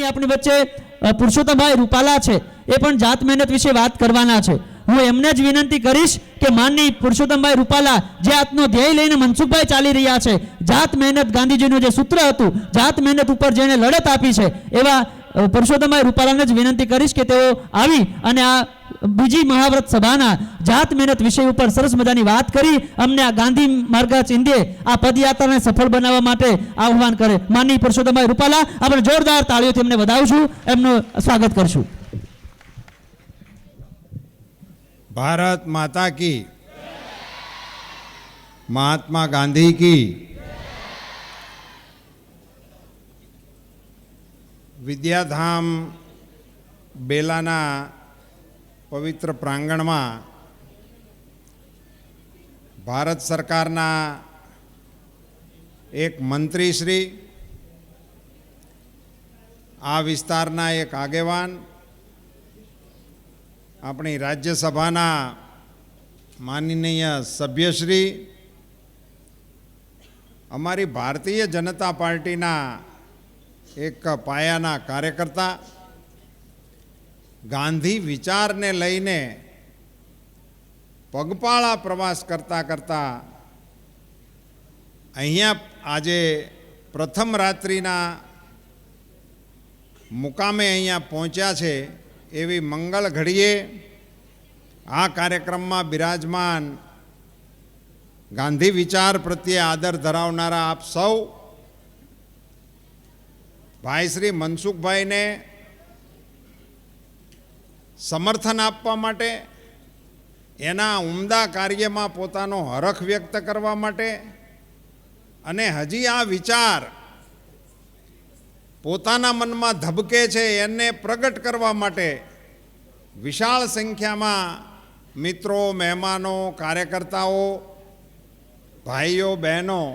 માનની આપણી વચ્ચે પુરુષોત્તમભાઈ રૂપાલા છે, એ પણ જાત મહેનત વિશે વાત કરવાના છે. હું એમને જ વિનંતી કરીશ કે માનની પુરુષોત્તમભાઈ રૂપાલા જે આજનો ધ્યેય લઈને મનસુખભાઈ ચાલી રહ્યા છે, જાત મહેનત ગાંધીજીનું જે સૂત્ર હતું, જાત મહેનત ઉપર જેને લડત આપી છે, એવા પુરુષોત્તમભાઈ રૂપાલાને જ વિનંતી કરીશ કે તેઓ આવી અને આ બીજી મહાવ્રત સભાના જાત મહેનત વિષય ઉપર સરસ મજાની વાત કરી અમને આ ગાંધી માર્ગ ચિંધે આ પદયાત્રાને સફળ બનાવવા માટે આહ્વાન કરે. માનની પુરુષોત્તમભાઈ રૂપાલા, આપણે જોરદાર તાળીઓથી એમને વધાવશું, એમનું સ્વાગત કરશું. भारत माता की, महात्मा गांधी की. विद्याधाम बेलाना पवित्र प्रांगण में भारत सरकारना एक मंत्री श्री, आ विस्तारना एक आगेवान, अपनी राज्यसभाना माननीय सभ्यश्री, अमारी भारतीय जनता पार्टीना एक पायाना कार्यकर्ता, गांधी विचार ने लईने पगपाळा प्रवास करता करता अहींया आजे प्रथम रात्रिना मुकामे अहींया पहोंच्या छे एवी मंगल घड़ीए आ कार्यक्रम में बिराजमान गांधी विचार प्रत्ये आदर धरावनारा आप सौ भाई श्री मनसुखभाई ने समर्थन आपवा माटे, एना उमदा कार्य में पोतानो हरख व्यक्त करवा माटे अने हजी आ विचार पोताना मन में धबके छे एने प्रगट करवा माटे विशाल संख्या में मित्रों, मेहमानों, कार्यकर्ताओं, भाईओ, बहनों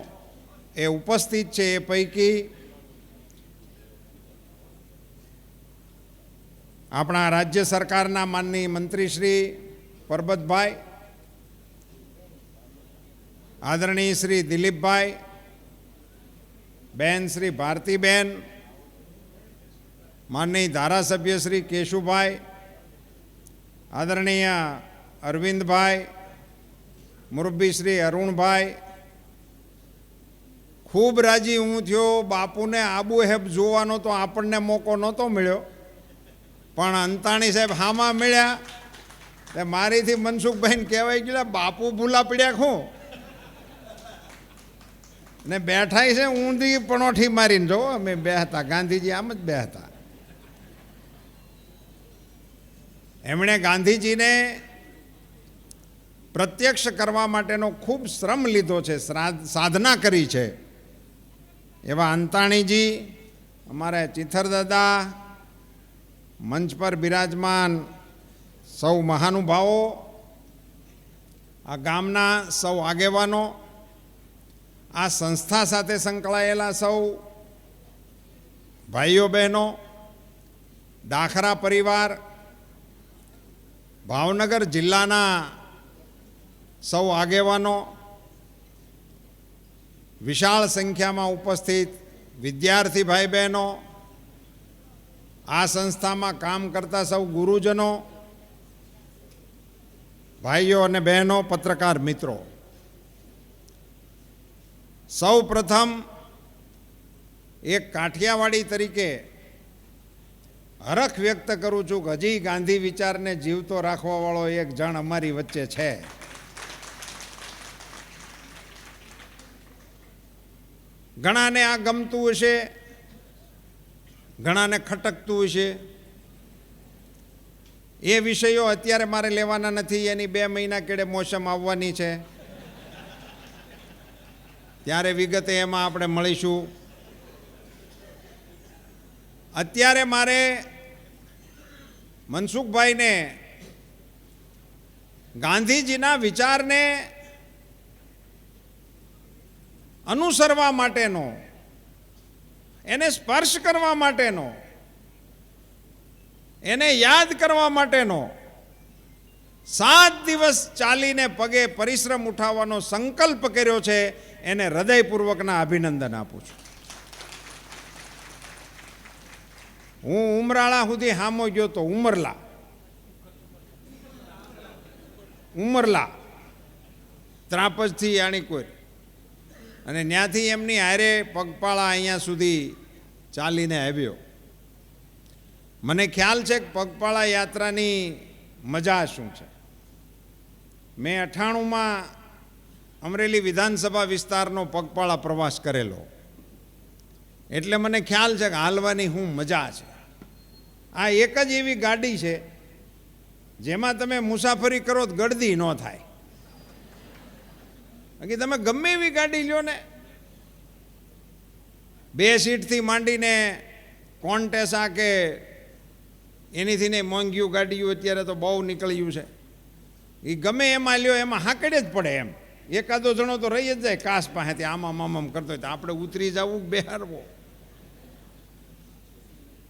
ए उपस्थित छे। ए पैकी अपना राज्य सरकारना माननीय मंत्री श्री परबतभाई, आदरणीय श्री दिलीपभाई, बेन श्री भारतीबेन, माननीय धारासभ्य श्री केशुभाई, आदरणीय अरविंद भाई, मुरब्बी श्री अरुण भाई, खूब राजी हूँ थयो। बापू ने आबू हेब जोवानो तो आपने मौको नहोतो मिल्यो, पण अंताणी साहेब हामा मिल्या ते मारी थी मनसुखभाई ने कहेवाय गया बापू भूला पड्या खो ने बैठाई से ऊंधी पणोठी मारीने जो अमे बेहता गांधीजी आम ज बेहता। एमणे गांधीजी ने प्रत्यक्ष करवा माटेनो खूब श्रम लीधो छे, साधना करी छे। एवा अंताणीजी, अमारे चिथर दादा, मंच पर विराजमान सौ महानुभावों, आ गामना सौ आगेवानो, आ संस्था साथे संकळायेला सौ भाईओ बहनों, दाखरा परिवार, भावनगर जिल्लाना सौ आगेवानो, विशाल संख्या में उपस्थित विद्यार्थी भाई बहनों, आ संस्था में काम करता सौ गुरुजनों, भाईओ और बहनों, पत्रकार मित्रों, सौ प्रथम एक काठियावाड़ी तरीके हरख व्यक्त करूँ छूँ कि हजी गांधी विचार ने जीवतो राखवा वाळो एक जण अमारी वच्चे छे। घणा ने आ गमतुं हशे, घणा ने खटकतुं हशे। ए विषयो अत्यारे मारे लेवाना नथी, एनी 2 महीना केड़े मोसम आववानी छे, त्यारे विगते एमां आपणे मळीशुं। अत्यारे मारे मनसुखभाई ने गांधीजीना विचार ने अनुसरवा माटेनो, एने स्पर्श करवा माटेनो, एने याद करवा माटेनो 7 दिवस चालीने पगे परिश्रम उठावવાનો संकल्प कर्यो छे। एने हृदयपूर्वकना अभिनंदन आपું છું। હું ઉમરાળા સુધી હામો ગયો તો ઉમરલા ત્રાપજથી આણીકોર, અને ત્યાંથી એમની હારે પગપાળા અહીંયા સુધી ચાલીને આવ્યો. મને ખ્યાલ છે કે પગપાળા યાત્રાની મજા શું છે. મેં 98માં અમરેલી વિધાનસભા વિસ્તારનો પગપાળા પ્રવાસ કરેલો, એટલે મને ખ્યાલ છે કે હાલવાની શું મજા છે. આ એક જ એવી ગાડી છે જેમાં તમે મુસાફરી કરો તો ગળદી ન થાય. બાકી તમે ગમે એવી ગાડી લ્યો ને, 2 સીટથી માંડીને કોન્ટેસા કે એનીથી ને મોંઘ્યું ગાડીઓ અત્યારે તો બહુ નીકળ્યું છે, એ ગમે એમાં લ્યો એમાં હાકડે જ પડે. એમ એકાદો જણો તો રહી જ જાય કાસ પાસેથી આમ કરતો હોય તો આપણે ઉતરી જવું બેહારવો.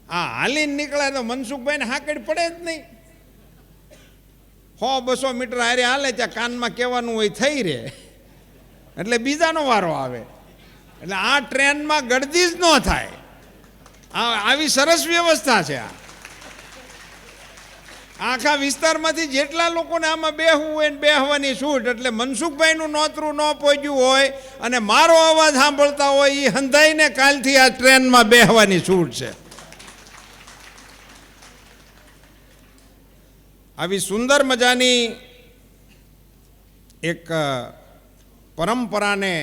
હા, હાલીને નીકળે તો મનસુખભાઈને હાકડ પડે જ નહીં. 100-200 મીટર હારે હાલે ત્યાં કાનમાં કહેવાનું હોય થઈ રહે, એટલે બીજાનો વારો આવે. એટલે આ ટ્રેનમાં ગળદી જ ન થાય. આવી સરસ વ્યવસ્થા છે. આખા વિસ્તારમાંથી જેટલા લોકોને આમાં બેહવું હોય ને બેહવાની છૂટ. એટલે મનસુખભાઈનું નોતરું ન પહોંચ્યું હોય અને મારો અવાજ સાંભળતા હોય એ હંધાઈને કાલથી આ ટ્રેનમાં બેહવાની છૂટ છે. આવી સુંદર મજાની એક પરંપરાને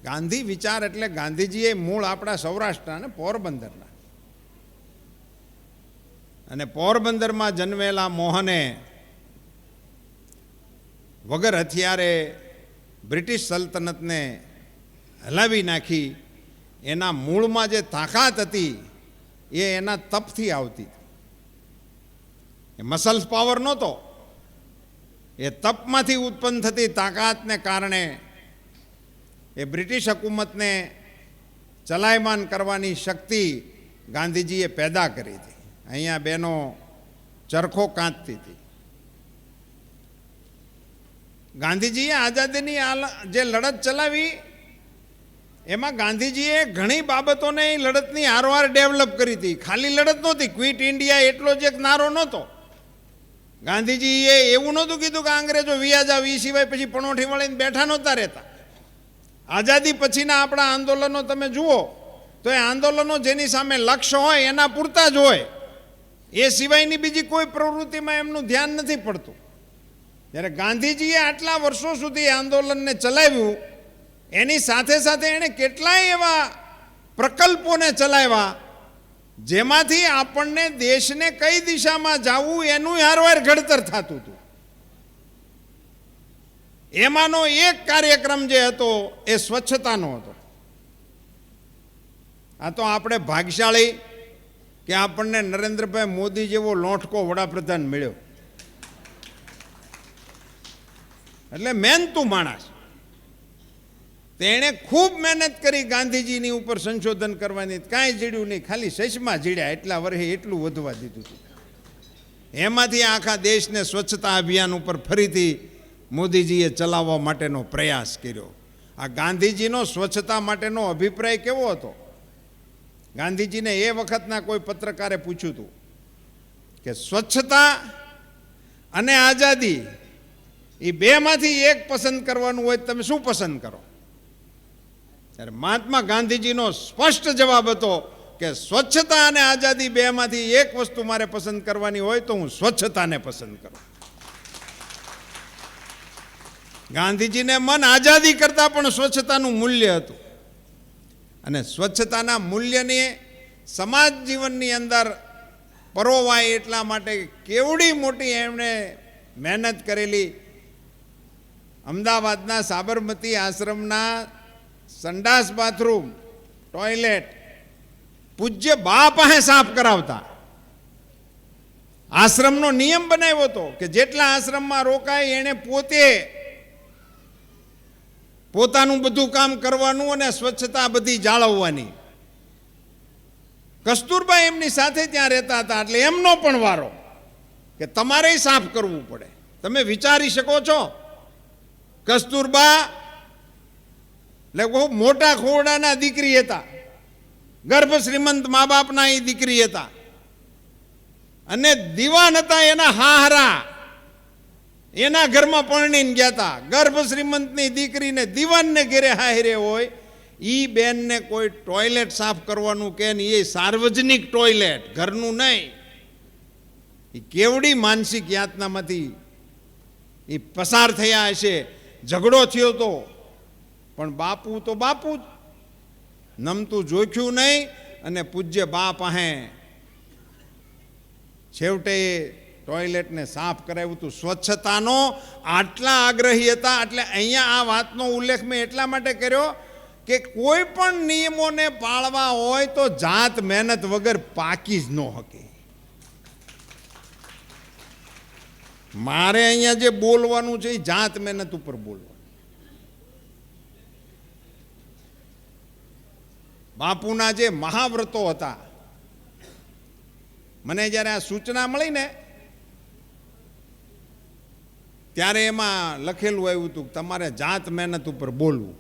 ગાંધી વિચાર એટલે ગાંધીજીએ મૂળ આપણા સૌરાષ્ટ્રના ને પોરબંદરના, અને પોરબંદરમાં જન્મેલા મોહને વગર હથિયારે બ્રિટિશ સલ્તનતને હલાવી નાખી. એના મૂળમાં જે તાકાત હતી એ એના તપથી આવતી. એ મસલ્સ પાવર નહોતો, એ તપમાંથી ઉત્પન્ન થતી તાકાતને કારણે એ બ્રિટિશ હુકુમતને ચલાયમાન કરવાની શક્તિ ગાંધીજીએ પેદા કરી હતી. અહીંયા બહેનો ચરખો કાંતતી હતી. ગાંધીજીએ આઝાદીની જે લડત ચલાવી એમાં ગાંધીજીએ ઘણી બાબતોને એ લડતની હારવાર ડેવલપ કરી હતી. ખાલી લડત નહોતી, ક્વિટ ઇન્ડિયા એટલો જ એક નારો નહોતો. ગાંધીજીએ એવું નહોતું કીધું કે અંગ્રેજો વિયા જાવ, એ સિવાય પછી પણોઠી વળીને બેઠા નહોતા રહેતા. આઝાદી પછીના આપણા આંદોલનો તમે જુઓ તો એ આંદોલનો જેની સામે લક્ષ્ય હોય એના પૂરતા જ હોય, એ સિવાયની બીજી કોઈ પ્રવૃત્તિમાં એમનું ધ્યાન નથી પડતું. જ્યારે ગાંધીજીએ આટલા વર્ષો સુધી આંદોલનને ચલાવ્યું, એની સાથે સાથે એણે કેટલાય એવા પ્રકલ્પોને ચલાવ્યા જેમાંથી આપણને દેશને કઈ દિશામાં જવું એનું હારવાર ઘડતર થતું હતું. એમાંનો એક કાર્યક્રમ જે હતો એ સ્વચ્છતાનો હતો. આ તો આપણે ભાગ્યશાળી કે આપણને નરેન્દ્રભાઈ મોદી જેવો લોટકો વડાપ્રધાન મળ્યો. એટલે મહેનતુ માણસ. તેણે ખૂબ મહેનત કરી ગાંધીજીની ઉપર સંશોધન કરવાની. કાંઈ જીડ્યું નહીં, ખાલી સસમાં જીડ્યા. એટલા વર્ષે એટલું વધવા દીધું હતું. એમાંથી આખા દેશને સ્વચ્છતા અભિયાન ઉપર ફરીથી મોદીજીએ ચલાવવા માટેનો પ્રયાસ કર્યો. આ ગાંધીજીનો સ્વચ્છતા માટેનો અભિપ્રાય કેવો હતો? ગાંધીજીને એ વખતના કોઈ પત્રકારે પૂછ્યું હતું કે સ્વચ્છતા અને આઝાદી એ બેમાંથી એક પસંદ કરવાનું હોય તમે શું પસંદ કરો? ત્યારે મહાત્મા ગાંધીજીનો સ્પષ્ટ જવાબ હતો કે સ્વચ્છતા અને આઝાદી બેમાંથી એક વસ્તુ મારે પસંદ કરવાની હોય તો હું સ્વચ્છતાને પસંદ કરું. ગાંધીજીને મન આઝાદી કરતાં પણ સ્વચ્છતાનું મૂલ્ય હતું, અને સ્વચ્છતાના મૂલ્યને સમાજ જીવનની અંદર પરોવાય એટલા માટે કેવડી મોટી એમણે મહેનત કરેલી. અમદાવાદના સાબરમતી આશ્રમના સંડાસ બાથરૂમ ટોયલેટ પૂજ્ય બા પાસે સાફ કરાવતા. આશ્રમનો નિયમ બનાવ્યો હતો કે જેટલા આશ્રમમાં રોકાય એણે પોતાનું બધું કામ કરવાનું અને સ્વચ્છતા બધી જાળવવાની. કસ્તુરબા એમની સાથે ત્યાં રહેતા હતા, એટલે એમનો પણ વારો કે તમારે સાફ કરવું પડે. તમે વિચારી શકો છો, કસ્તુરબા એટલે બહુ મોટા ખોરડાના દીકરી હતા. ગર્ભ શ્રીમંત મા બાપના એ દીકરી હતા અને દીવાન હતા એના હાહરા, એના ઘરમાં પરણીને ગયા હતા. ગર્ભ શ્રીમંતની દીકરીને દીવાનને ઘેરે હાહરે હોય, ઈ બેનને કોઈ ટોયલેટ સાફ કરવાનું કે ને એ સાર્વજનિક ટોયલેટ, ઘરનું નહીં. એ કેવડી માનસિક યાતનામાંથી એ પસાર થયા હશે. ઝઘડો થયો તો પણ બાપુ તો બાપુ જ, નમતું જોખ્યું નહીં અને પૂજ્ય બા પાસે છેવટે ટોયલેટને સાફ કરાવ્યું હતું. સ્વચ્છતાનો આટલા આગ્રહી હતા. એટલે અહીંયા આ વાતનો ઉલ્લેખ મેં એટલા માટે કર્યો કે કોઈ પણ નિયમોને પાળવા હોય તો જાત મહેનત વગર પાકી જ ન શકે. મારે અહીંયા જે બોલવાનું છે એ જાત મહેનત ઉપર બોલવાનું. બાપુના જે મહાવ્રતો હતા, મને જ્યારે આ સૂચના મળી ને ત્યારે એમાં લખેલું આવ્યું હતું તમારે જાત મહેનત ઉપર બોલવું.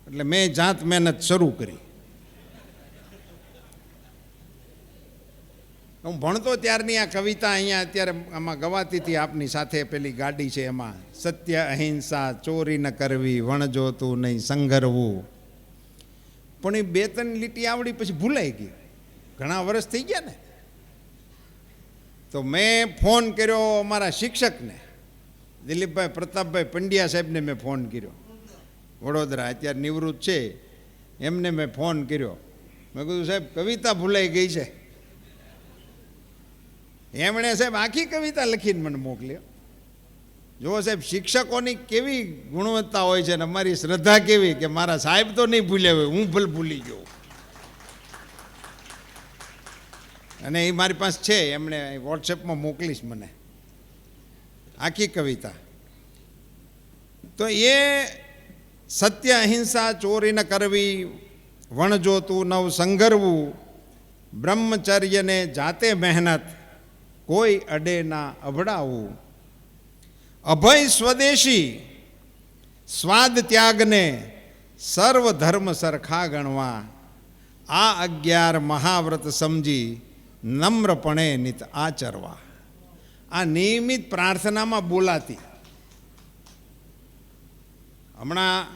એટલે મેં જાત મહેનત શરૂ કરી. હું ભણતો ત્યારની આ કવિતા અહીંયા અત્યારે આમાં ગવાતી હતી આપની સાથે, પેલી ગાડી છે એમાં, સત્ય અહિંસા ચોરી ન કરવી, વણજોતું નહીં સંઘરવું. પણ એ 2-3 લીટી આવડી પછી ભૂલાઈ ગઈ. ઘણા વર્ષ થઈ ગયા ને. તો મેં ફોન કર્યો અમારા શિક્ષકને, દિલીપભાઈ પ્રતાપભાઈ પંડ્યા સાહેબને મેં ફોન કર્યો, વડોદરા અત્યારે નિવૃત્ત છે, એમને મેં ફોન કર્યો. મેં કીધું સાહેબ કવિતા ભૂલાઈ ગઈ છે. એમણે સાહેબ આખી કવિતા લખીને મને મોકલ્યો. જુઓ સાહેબ શિક્ષકોની કેવી ગુણવત્તા હોય છે ને અમારી શ્રદ્ધા કેવી કે મારા સાહેબ તો નહીં ભૂલ્યા હોય, હું ભૂલી ગયો. અને એ મારી પાસે છે, એમણે વોટ્સએપમાં મોકલીશ મને આખી કવિતા. તો એ સત્ય અહિંસા ચોરી ન કરવી, વણજોતું નવ સંઘરવું, બ્રહ્મચર્યને જાતે મહેનત, કોઈ અડે ના અભડાવું, અભય સ્વદેશી સ્વાદ ત્યાગને સર્વ ધર્મ સરખા ગણવા, આ 11 મહાવ્રત સમજી નમ્રપણે નિત આચરવા. આ નિયમિત પ્રાર્થનામાં બોલાતી. હમણાં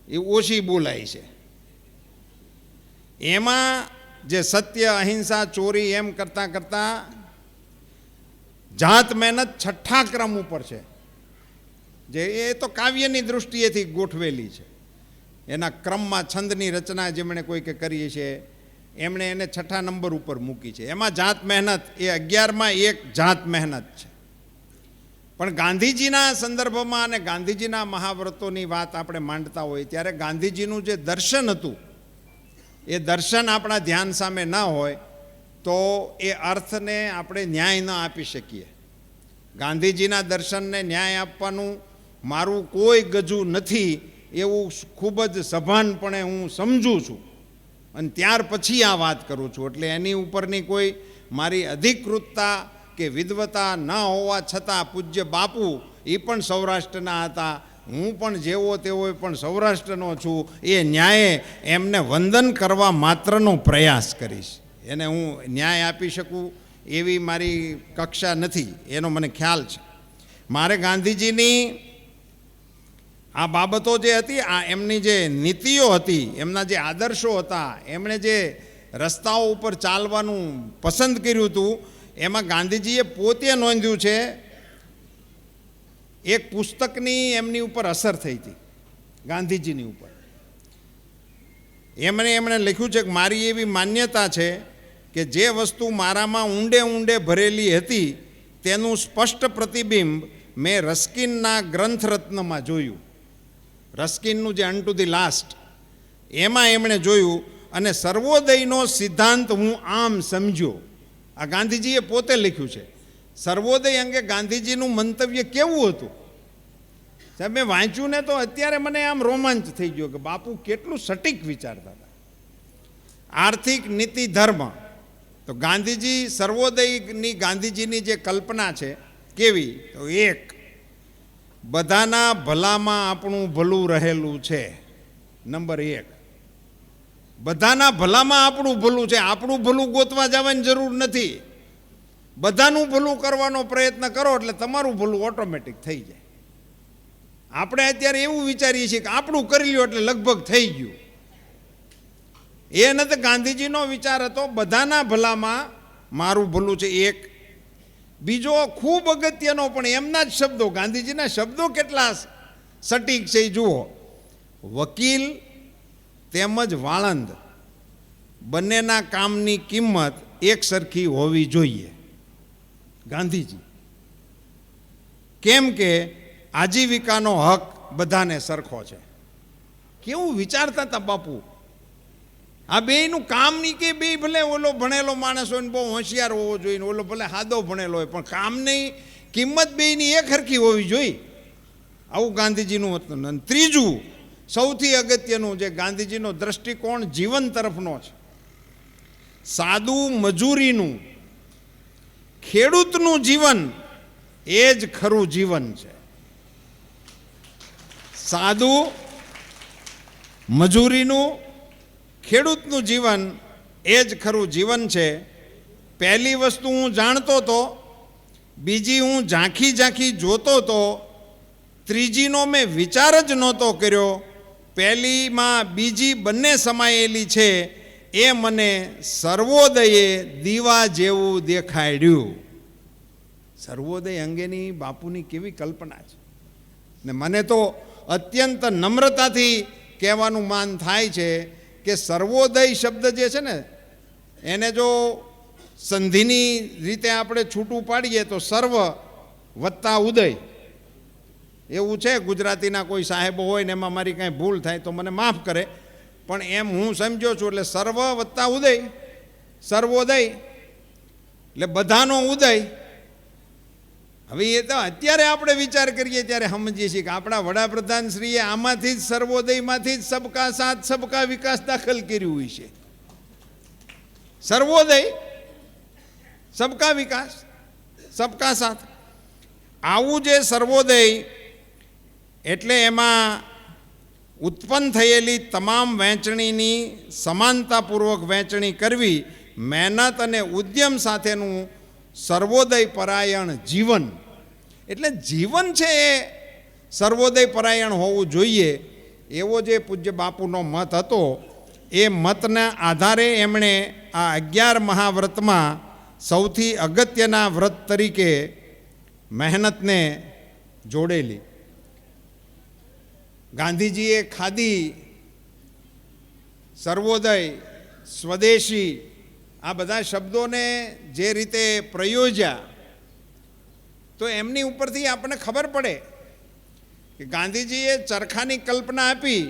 એ ઓછી બોલાય છે. એમાં જે સત્ય અહિંસા ચોરી એમ કરતાં કરતાં જાત મહેનત 6થા ક્રમ ઉપર છે. જે એ તો કાવ્યની દૃષ્ટિએથી ગોઠવેલી છે. એના ક્રમમાં છંદની રચના જેમણે કોઈકે કરી છે એમણે એને 6થા નંબર ઉપર મૂકી છે. એમાં જાત મહેનત એ 11માં એક જાત મહેનત છે. પણ ગાંધીજીના સંદર્ભમાં અને ગાંધીજીના મહાવ્રતોની વાત આપણે માંડતા હોય ત્યારે ગાંધીજીનું જે દર્શન હતું એ દર્શન આપણા ધ્યાન સામે ન હોય તો એ અર્થને આપણે ન્યાય ન આપી શકીએ. ગાંધીજીના દર્શનને ન્યાય આપવાનું મારું કોઈ ગજુ નથી એવું ખૂબ જ સભાનપણે હું સમજું છું અને ત્યાર પછી આ વાત કરું છું. એટલે એની ઉપરની કોઈ મારી અધિકૃતતા કે વિદ્વતા ન હોવા છતાં પૂજ્ય બાપુ એ પણ સૌરાષ્ટ્રના હતા, હું પણ જેવો તેવો પણ સૌરાષ્ટ્રનો છું. એ ન્યાયે એમને વંદન કરવા માત્રનો પ્રયાસ કરીશ. એને હું ન્યાય આપી શકું એવી મારી કક્ષા નથી, એનો મને ખ્યાલ છે. મારે ગાંધીજીની આ બાબતો જે હતી, આ એમની જે નીતિઓ હતી, એમના જે આદર્શો હતા, એમણે જે રસ્તાઓ ઉપર ચાલવાનું પસંદ કર્યું હતું, એમાં ગાંધીજીએ પોતે નોંધ્યું છે એક પુસ્તકની એમની ઉપર અસર થઈ હતી ગાંધીજીની ઉપર. એમણે લખ્યું છે કે મારી એવી માન્યતા છે કે જે વસ્તુ મારામાં ઊંડે ઊંડે ભરેલી હતી તેનું સ્પષ્ટ પ્રતિબિંબ મેં રસ્કિનના ગ્રંથરત્નમાં જોયું. રસ્કિનનું જે અન ટુ ધી લાસ્ટ એમાં એમણે જોયું અને સર્વોદયનો સિદ્ધાંત હું આમ સમજ્યો. આ ગાંધીજીએ પોતે લખ્યું છે. સર્વોદય અંગે ગાંધીજીનું મંતવ્ય કેવું હતું સાહેબ, મેં વાંચ્યું ને તો અત્યારે મને આમ રોમાંચ થઈ ગયો કે બાપુ કેટલું સટીક વિચારતા હતા. આર્થિક નીતિ ધર્મ, તો ગાંધીજી સર્વોદયની ગાંધીજીની જે કલ્પના છે કેવી, તો એક, બધાના ભલામાં આપણું ભલું રહેલું છે, નંબર 1. બધાના ભલામાં આપણું ભલું છે. આપણું ભલું ગોતવા જવાની જરૂર નથી. બધાનું ભલું કરવાનો પ્રયત્ન કરો એટલે તમારું ભલું ઓટોમેટિક થઈ જાય. આપણે અત્યારે એવું વિચારીએ છીએ કે આપણું કરી લ્યો એટલે લગભગ થઈ ગયું. એ નથી ગાંધીજીનો વિચાર હતો બધાના ભલામાં મારું ભલું છે. એક બીજો ખૂબ અગત્યનો પણ એમના જ શબ્દો, ગાંધીજીના શબ્દો કેટલા સટીક છે એ જુઓ. વકીલ તેમજ વાળંદ બંનેના કામની કિંમત એક સરખી હોવી જોઈએ. ગાંધીજી કેમ કે આજીવિકાનો હક બધાને સરખો છે. કેવું વિચારતા હતા બાપુ. આ બેયનું કામ નહીં કે બે ભલે ઓલો ભણેલો માણસ હોય ને બહુ હોશિયાર હોવો જોઈએ, ઓલો ભલે સાદો ભણેલો હોય, પણ કામની કિંમત બેયની એક સરખી હોવી જોઈએ. આવું ગાંધીજીનું હતું. અને ત્રીજું સૌથી અગત્યનું જે ગાંધીજીનો દ્રષ્ટિકોણ જીવન તરફનો છે, સાદું મજૂરીનું ખેડૂતનું જીવન એ જ ખરું જીવન છે. સાદું મજૂરીનું ખેડૂતનું જીવન એ જ ખરું જીવન છે. પહેલી વસ્તુ હું જાણતો હતો, બીજી હું ઝાંખી ઝાંખી જોતો હતો, ત્રીજીનો મેં વિચાર જ નહોતો કર્યો. પહેલીમાં બીજી બંને સમાયેલી છે. એ મને સર્વોદયે દીવા જેવું દેખાડ્યું. સર્વોદય અંગેની બાપુની કેવી કલ્પના છે. ને મને તો અત્યંત નમ્રતાથી કહેવાનું માન થાય છે કે સર્વોદય શબ્દ જે છે ને એને જો સંધિની રીતે આપણે છૂટું પાડીએ તો સર્વ વત્તા ઉદય એવું છે. ગુજરાતીના કોઈ સાહેબો હોય ને એમાં મારી કાંઈ ભૂલ થાય તો મને માફ કરે, પણ એમ હું સમજ્યો છું. એટલે સર્વ વત્તા ઉદય, સર્વોદય એટલે બધાનો ઉદય. હવે એ તો અત્યારે આપણે વિચાર કરીએ ત્યારે સમજીએ છીએ કે આપણા વડાપ્રધાન શ્રીએ આમાંથી જ સર્વોદયમાંથી જ સબકા સાથ સબકા વિકાસ દાખલ કર્યું હોય છે. સર્વોદય, સબકા વિકાસ, સબકા સાથ, આવું જે સર્વોદય એટલે એમાં ઉત્પન્ન થયેલી તમામ વહેંચણીની સમાનતાપૂર્વક વહેંચણી કરવી, મહેનત અને ઉદ્યમ સાથેનું સર્વોદય પરાયણ જીવન. એટલે જીવન છે એ સર્વોદય પરાયણ હોવું જોઈએ. એવો જે પૂજ્ય બાપુનો મત હતો, એ મતના આધારે એમણે આ 11 મહાવ્રતમાં સૌથી અગત્યના વ્રત તરીકે મહેનતને જોડેલી. ગાંધીજીએ ખાદી, સર્વોદય, સ્વદેશી આ બધા શબ્દોને જે રીતે પ્રયોજ્યા તો એમની ઉપરથી આપણને ખબર પડે કે ગાંધીજીએ ચરખાની કલ્પના આપી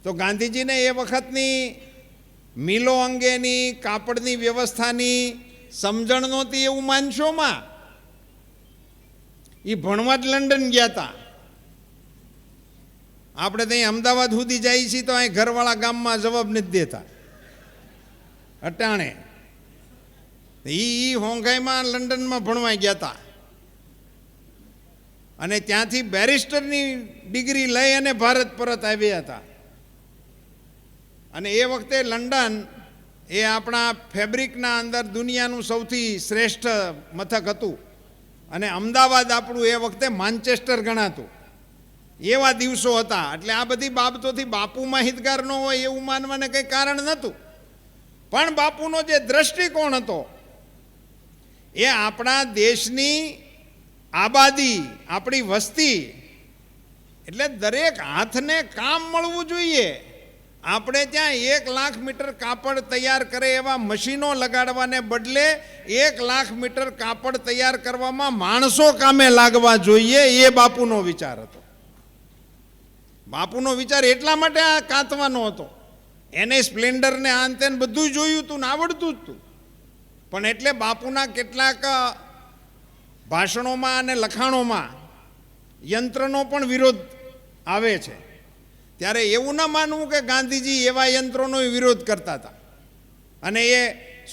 તો ગાંધીજીને એ વખતની મિલો અંગેની, કાપડની વ્યવસ્થાની સમજણ નહોતી એવું માનશોમાં. એ ભણવા જ લંડન ગયા હતા. આપણે ત્યાં અમદાવાદ સુધી જઈએ છીએ તો અહીં ઘરવાળા ગામમાં જવાબ નથી દેતા અટાણે. એ હોંઘાઈમાં લંડનમાં ભણવા ગયા હતા અને ત્યાંથી બેરિસ્ટરની ડિગ્રી લઈ અને ભારત પરત આવ્યા હતા. અને એ વખતે લંડન એ આપણા ફેબ્રિકના અંદર દુનિયાનું સૌથી શ્રેષ્ઠ મથક હતું અને અમદાવાદ આપણું એ વખતે માન્ચેસ્ટર ગણાતું. એવા દિવસો હતા. એટલે આ બધી બાબતોથી બાપુ માહિતગાર ન હોય એવું માનવાને કંઈ કારણ નહોતું. પણ બાપુનો જે દ્રષ્ટિકોણ હતો એ આપણા દેશની આબાદી, આપણી વસ્તી એટલે દરેક હાથને કામ મળવું જોઈએ. આપણે ત્યાં 1 લાખ મીટર કાપડ તૈયાર કરે એવા મશીનો લગાડવાને બદલે 1 લાખ મીટર કાપડ તૈયાર કરવામાં માણસો કામે લાગવા જોઈએ. એ બાપુનો વિચાર હતો. બાપુનો વિચાર એટલા માટે આ કાંતવાનો હતો. એને સ્પ્લેન્ડર ને આ અંતે બધું જોયું હતું ને આવડતું જ હતું. પણ એટલે બાપુના કેટલાક ભાષણોમાં અને લખાણોમાં યંત્રનો પણ વિરોધ આવે છે. ત્યારે એવું ન માનવું કે ગાંધીજી એવા યંત્રોનો વિરોધ કરતા હતા અને એ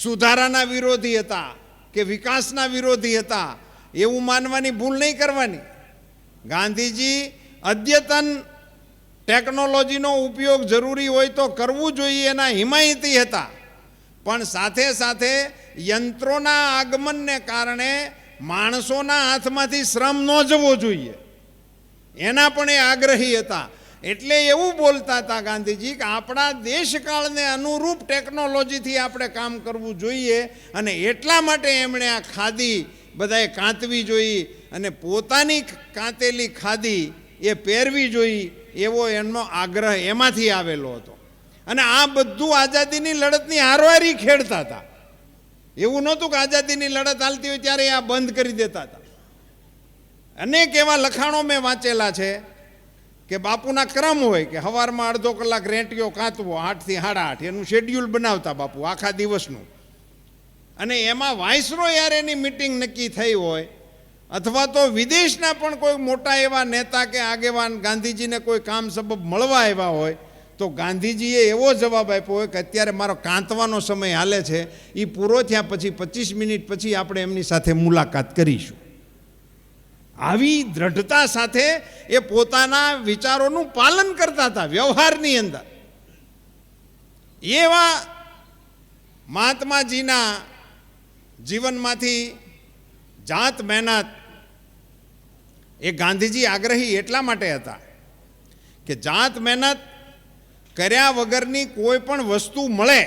સુધારાના વિરોધી હતા કે વિકાસના વિરોધી હતા એવું માનવાની ભૂલ નહીં કરવાની. ગાંધીજી અદ્યતન ટેકનોલોજીનો ઉપયોગ જરૂરી હોય તો કરવું જોઈએ એના હિમાયતી હતા, પણ સાથે સાથે યંત્રોના આગમનને કારણે માણસોના હાથમાંથી શ્રમ ન જવો જોઈએ એના પણ એ આગ્રહી હતા. એટલે એવું બોલતા હતા ગાંધીજી કે આપણા દેશકાળને અનુરૂપ ટેકનોલોજીથી આપણે કામ કરવું જોઈએ, અને એટલા માટે એમણે આ ખાદી બધાએ કાંતવી જોઈએ અને પોતાની કાંતેલી ખાદી એ પહેરવી જોઈએ એવો એમનો આગ્રહ એમાંથી આવેલો હતો. અને આ બધું આઝાદીની લડતની હારવારી ખેડતા હતા. એવું નહોતું કે આઝાદીની લડત હાલતી હોય ત્યારે આ બંધ કરી દેતા હતા. અનેક એવા લખાણો મેં વાંચેલા છે કે બાપુના ક્રમ હોય કે સવારમાં અડધો કલાક રેંટિયો કાંતવો 8 થી 8:30 એનું શેડ્યુલ બનાવતા બાપુ આખા દિવસનું, અને એમાં વાઇસરોય યાર એની મિટિંગ નક્કી થઈ હોય, અથવા તો વિદેશના પણ કોઈ મોટા એવા નેતા કે આગેવાન ગાંધીજીને કોઈ કામ સબબ મળવા આવ્યા હોય તો ગાંધીજીએ એવો જવાબ આપ્યો હોય કે અત્યારે મારો કાંતવાનો સમય હાલે છે, એ પૂરો થયા પછી 25 મિનિટ પછી આપણે એમની સાથે મુલાકાત કરીશું. આવી દ્રઢતા સાથે એ પોતાના વિચારોનું પાલન કરતા હતા વ્યવહારની અંદર. એવા મહાત્માજીના જીવનમાંથી જાત મહેનત એ ગાંધીજી આગ્રહી એટલા માટે હતા કે જાત મહેનત કર્યા વગરની કોઈ પણ વસ્તુ મળે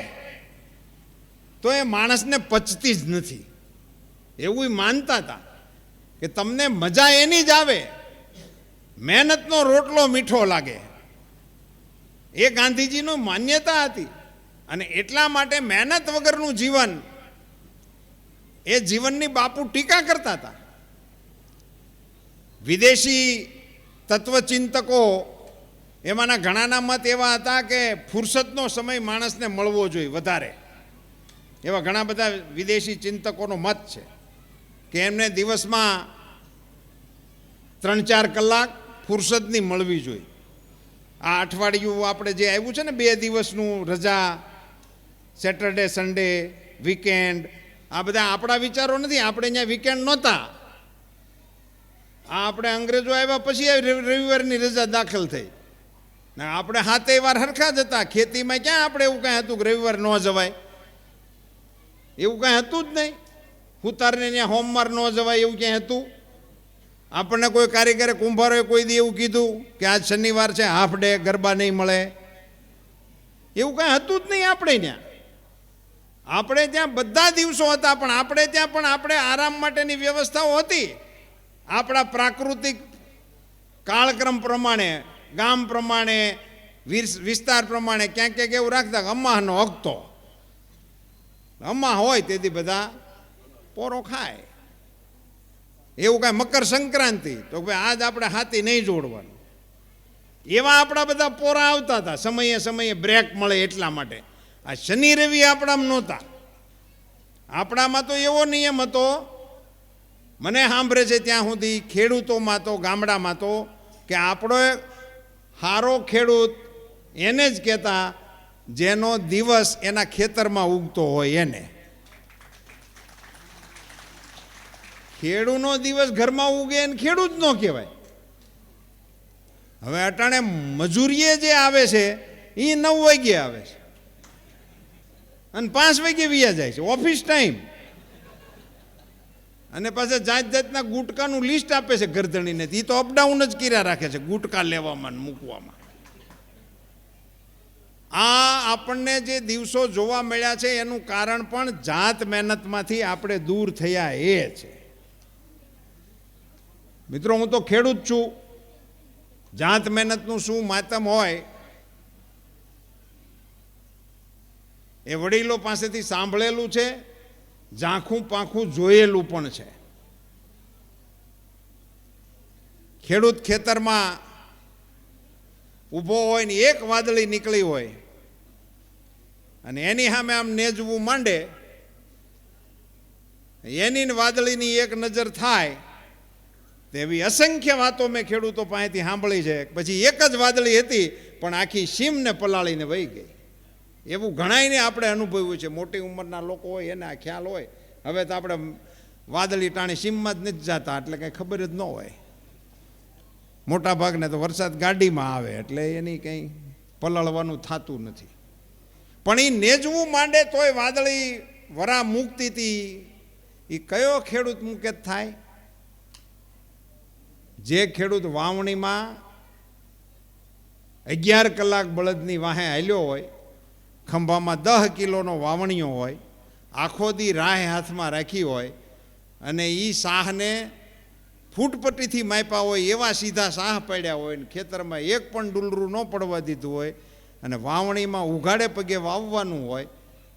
તો એ માણસને પચતી જ નથી, એવું માનતા હતા કે તમને મજા એની જ આવે, મહેનતનો રોટલો મીઠો લાગે. એ ગાંધીજીની માન્યતા હતી. અને એટલા માટે મહેનત વગરનું જીવન એ જીવનની બાપુ ટીકા કરતા હતા. વિદેશી તત્વચિંતકો એમાંના ઘણાના મત એવા હતા કે ફુરસતનો સમય માણસને મળવો જોઈએ વધારે. એવા ઘણા બધા વિદેશી ચિંતકોનો મત છે કે એમને દિવસમાં 3-4 કલાક ફુરસદની મળવી જોઈએ. આ અઠવાડિયું આપણે જે આવ્યું છે ને 2 દિવસનું રજા, સેટરડે સન્ડે વીકેન્ડ, આ બધા આપણા વિચારો નથી. આપણે અહીંયા વીકેન્ડ નહોતા, આ આપણે અંગ્રેજો આવ્યા પછી રવિવારની રજા દાખલ થઈ. આપણે 7 વાર હરખા જ હતા. ખેતીમાં ક્યાં આપણે એવું કાંઈ હતું કે રવિવાર ન જવાય, એવું કાંઈ હતું જ નહીં. ઉતારને ત્યાં હોમવાર ન જવાય એવું ક્યાંય હતું? આપણને કોઈ કારીગરે કુંભારોએ કોઈ દી એવું કીધું કે આજ શનિવાર છે હાફ ડે ગરબા નહીં મળે? એવું કાંઈ હતું જ નહીં આપણે ત્યાં. આપણે ત્યાં બધા દિવસો હતા, પણ આપણે ત્યાં પણ આપણે આરામ માટેની વ્યવસ્થાઓ હતી. આપણા પ્રાકૃતિક કાળક્રમ પ્રમાણે, ગામ પ્રમાણે, વિસ્તાર પ્રમાણે ક્યાંક ક્યાંક એવું રાખતા અમાહનો હકતો, અમા હોય તેથી બધા પોરો ખાય. એવું કાંઈ મકર સંક્રાંતિ તો ભાઈ આજ આપણે હાથી નહીં જોડવાનું, એવા આપણા બધા પોરા આવતા હતા. સમયે સમયે બ્રેક મળે એટલા માટે. આ શનિ રવિ આપણામાં નહોતા. આપણામાં તો એવો નિયમ હતો, મને સાંભળે છે ત્યાં સુધી ખેડૂતોમાં તો, ગામડામાં તો, કે આપણો હારો ખેડૂત એને જ કહેતા જેનો દિવસ એના ખેતરમાં ઉગતો હોય એને. ખેડૂનો દિવસ ઘરમાં ઉગે એને ખેડૂત ન કહેવાય. હવે અટાણે મજૂરીએ જે આવે છે એ 9 વાગ્યે આવે છે અને 5 વાગ્યે વ્યા જાય છે ઓફિસ ટાઈમ. અને પાછા જાત જાતના ગુટકાનું લિસ્ટ આપે છે ગરદણીને, એ તો અપડાઉન જ કર્યા રાખે છે ગુટકા લેવામાં મૂકવામાં. આ આપણને જે દિવસો જોવા મળ્યા છે એનું કારણ પણ જાત મહેનતમાંથી આપણે દૂર થયા એ છે. મિત્રો, હું તો ખેડૂત છું. જાત મહેનતનું શું માતમ હોય એ વડીલો પાસેથી સાંભળેલું છે, ઝાંખું પાંખું જોયેલું પણ છે. ખેડૂત ખેતરમાં ઊભો હોય ને એક વાદળી નીકળી હોય અને એની સામે આમ નેજવું માંડે, એની વાદળીની એક નજર થાય તેવી અસંખ્ય વાતો મેં ખેડૂતો પાસેથી સાંભળી છે. પછી એક જ વાદળી હતી પણ આખી સીમને પલાળીને વહી ગઈ. એવું ઘણાયને આપણે અનુભવ્યું છે. મોટી ઉંમરના લોકો હોય એને આ ખ્યાલ હોય. હવે તો આપણે વાદળી ટાણી સીમમાં જ નથી જતા એટલે કંઈ ખબર જ ન હોય. મોટા ભાગને તો વરસાદ ગાડીમાં આવે એટલે એની કંઈ પલળવાનું થતું નથી. પણ એ નેજવું માંડે તોય વાદળી વરા મૂકતી હતી. એ કયો ખેડૂત મૂકે થાય? જે ખેડૂત વાવણીમાં 11 કલાક બળદની વાહે હાલ્યો હોય, ખંભામાં 10 કિલોનો વાવણીઓ હોય, આખો દી રાહ હાથમાં રાખી હોય અને એ શાહને ફૂટપટ્ટીથી માપ્યા હોય એવા સીધા શાહ પડ્યા હોય ને ખેતરમાં એક પણ ડુલરું ન પડવા દીધું હોય અને વાવણીમાં ઉઘાડે પગે વાવવાનું હોય,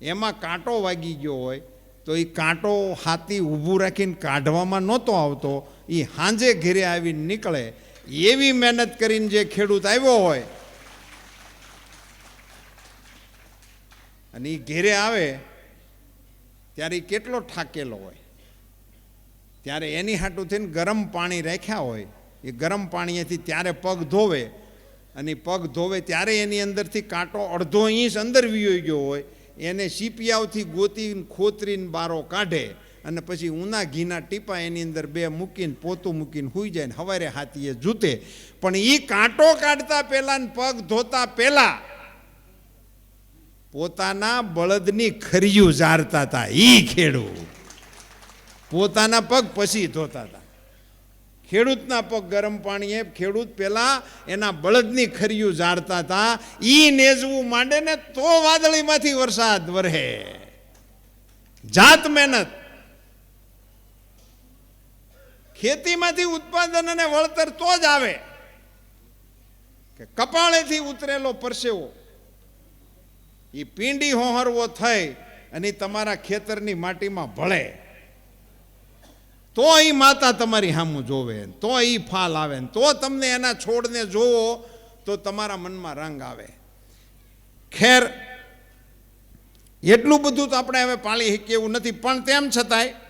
એમાં કાંટો વાગી ગયો હોય તો એ કાંટો હાથી ઊભું રાખીને કાઢવામાં નહોતો આવતો, એ હાંજે ઘેરે આવીને નીકળે. એવી મહેનત કરીને જે ખેડૂત આવ્યો હોય અને એ ઘેરે આવે ત્યારે એ કેટલો થાકેલો હોય, ત્યારે એની હાટું થઈને ગરમ પાણી રાખ્યા હોય, એ ગરમ પાણીએથી ત્યારે પગ ધોવે અને પગ ધોવે ત્યારે એની અંદરથી કાંટો અડધો ઇંચ અંદર વીયો ગયો હોય, એને સીપિયાવથી ગોતીને ખોતરીને બારો કાઢે અને પછી ઊના ઘીના ટીપા એની અંદર 2 મૂકીને પોતું મૂકીને સૂઈ જાય ને સવારે હાથીએ જૂતે. પણ એ કાંટો કાઢતા પહેલા ને પગ ધોતા પહેલા પોતાના બળદની ખરિયું ઝારતા હતા. ઈ ખેડૂત પોતાના પગ પછી ધોતા હતા. ખેડૂતના પગ ગરમ પાણીએ ખેડૂત પહેલા એના બળદની ખરિયું ઝારતા હતા. ઈ નેજવું માંડે ને તો વાદળીમાંથી વરસાદ વરહે. જાત મહેનત. ખેતીમાંથી ઉત્પાદન અને વળતર તો જ આવે કે કપાળેથી ઉતરેલો પરસેવો એ પીંડી હોહરવો થઈ અને તમારા ખેતરની માટીમાં ભળે તો એ માતા તમારી સામું જોવે, તો એ ફાલ આવે, તો તમને એના છોડને જોવો તો તમારા મનમાં રંગ આવે. ખેર એટલું બધું તો આપણે હવે પાળી શકીએ એવું નથી, પણ તેમ છતાંય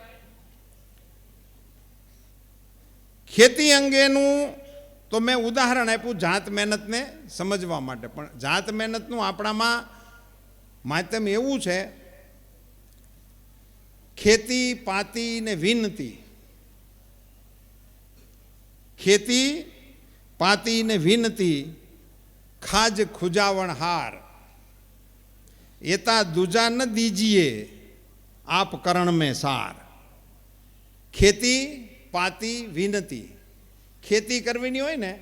ખેતી અંગેનું તો મેં ઉદાહરણ આપ્યું જાત મહેનતને સમજવા માટે. પણ જાત મહેનતનું આપણામાં માધ્યમ એવું છે, ખેતી પાતી ને વિનતી. ખેતી પાતી ને વિનતી ખાજ ખુજાવણ હાર, એતા દૂજા ન દીજીએ આપ કરણ મેં સાર. ખેતી પાતી વિનતી. ખેતી કરવીની હોય ને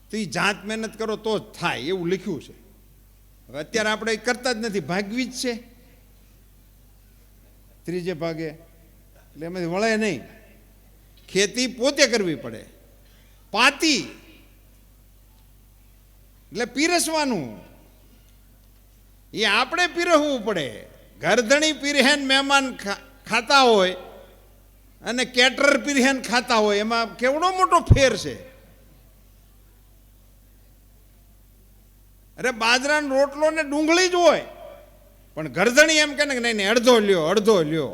તો એ જાત મહેનત કરો તો જ થાય એવું લખ્યું છે. હવે અત્યારે આપણે કરતા જ નથી, ભાગવી જ છે ત્રીજે ભાગે, એટલે એમાંથી વળે નહીં. ખેતી પોતે કરવી પડે. પાતી એટલે પીરસવાનું, એ આપણે પીરસવું પડે. ઘરધણી પીરહેન મહેમાન ખાતા હોય અને કેટરર પીરહેન ખાતા હોય, એમાં કેવડો મોટો ફેર છે. અરે બાજરાનો રોટલો ને ડુંગળી જ હોય પણ ઘરધણી એમ કે નહીં અડધો લ્યો અડધો લ્યો,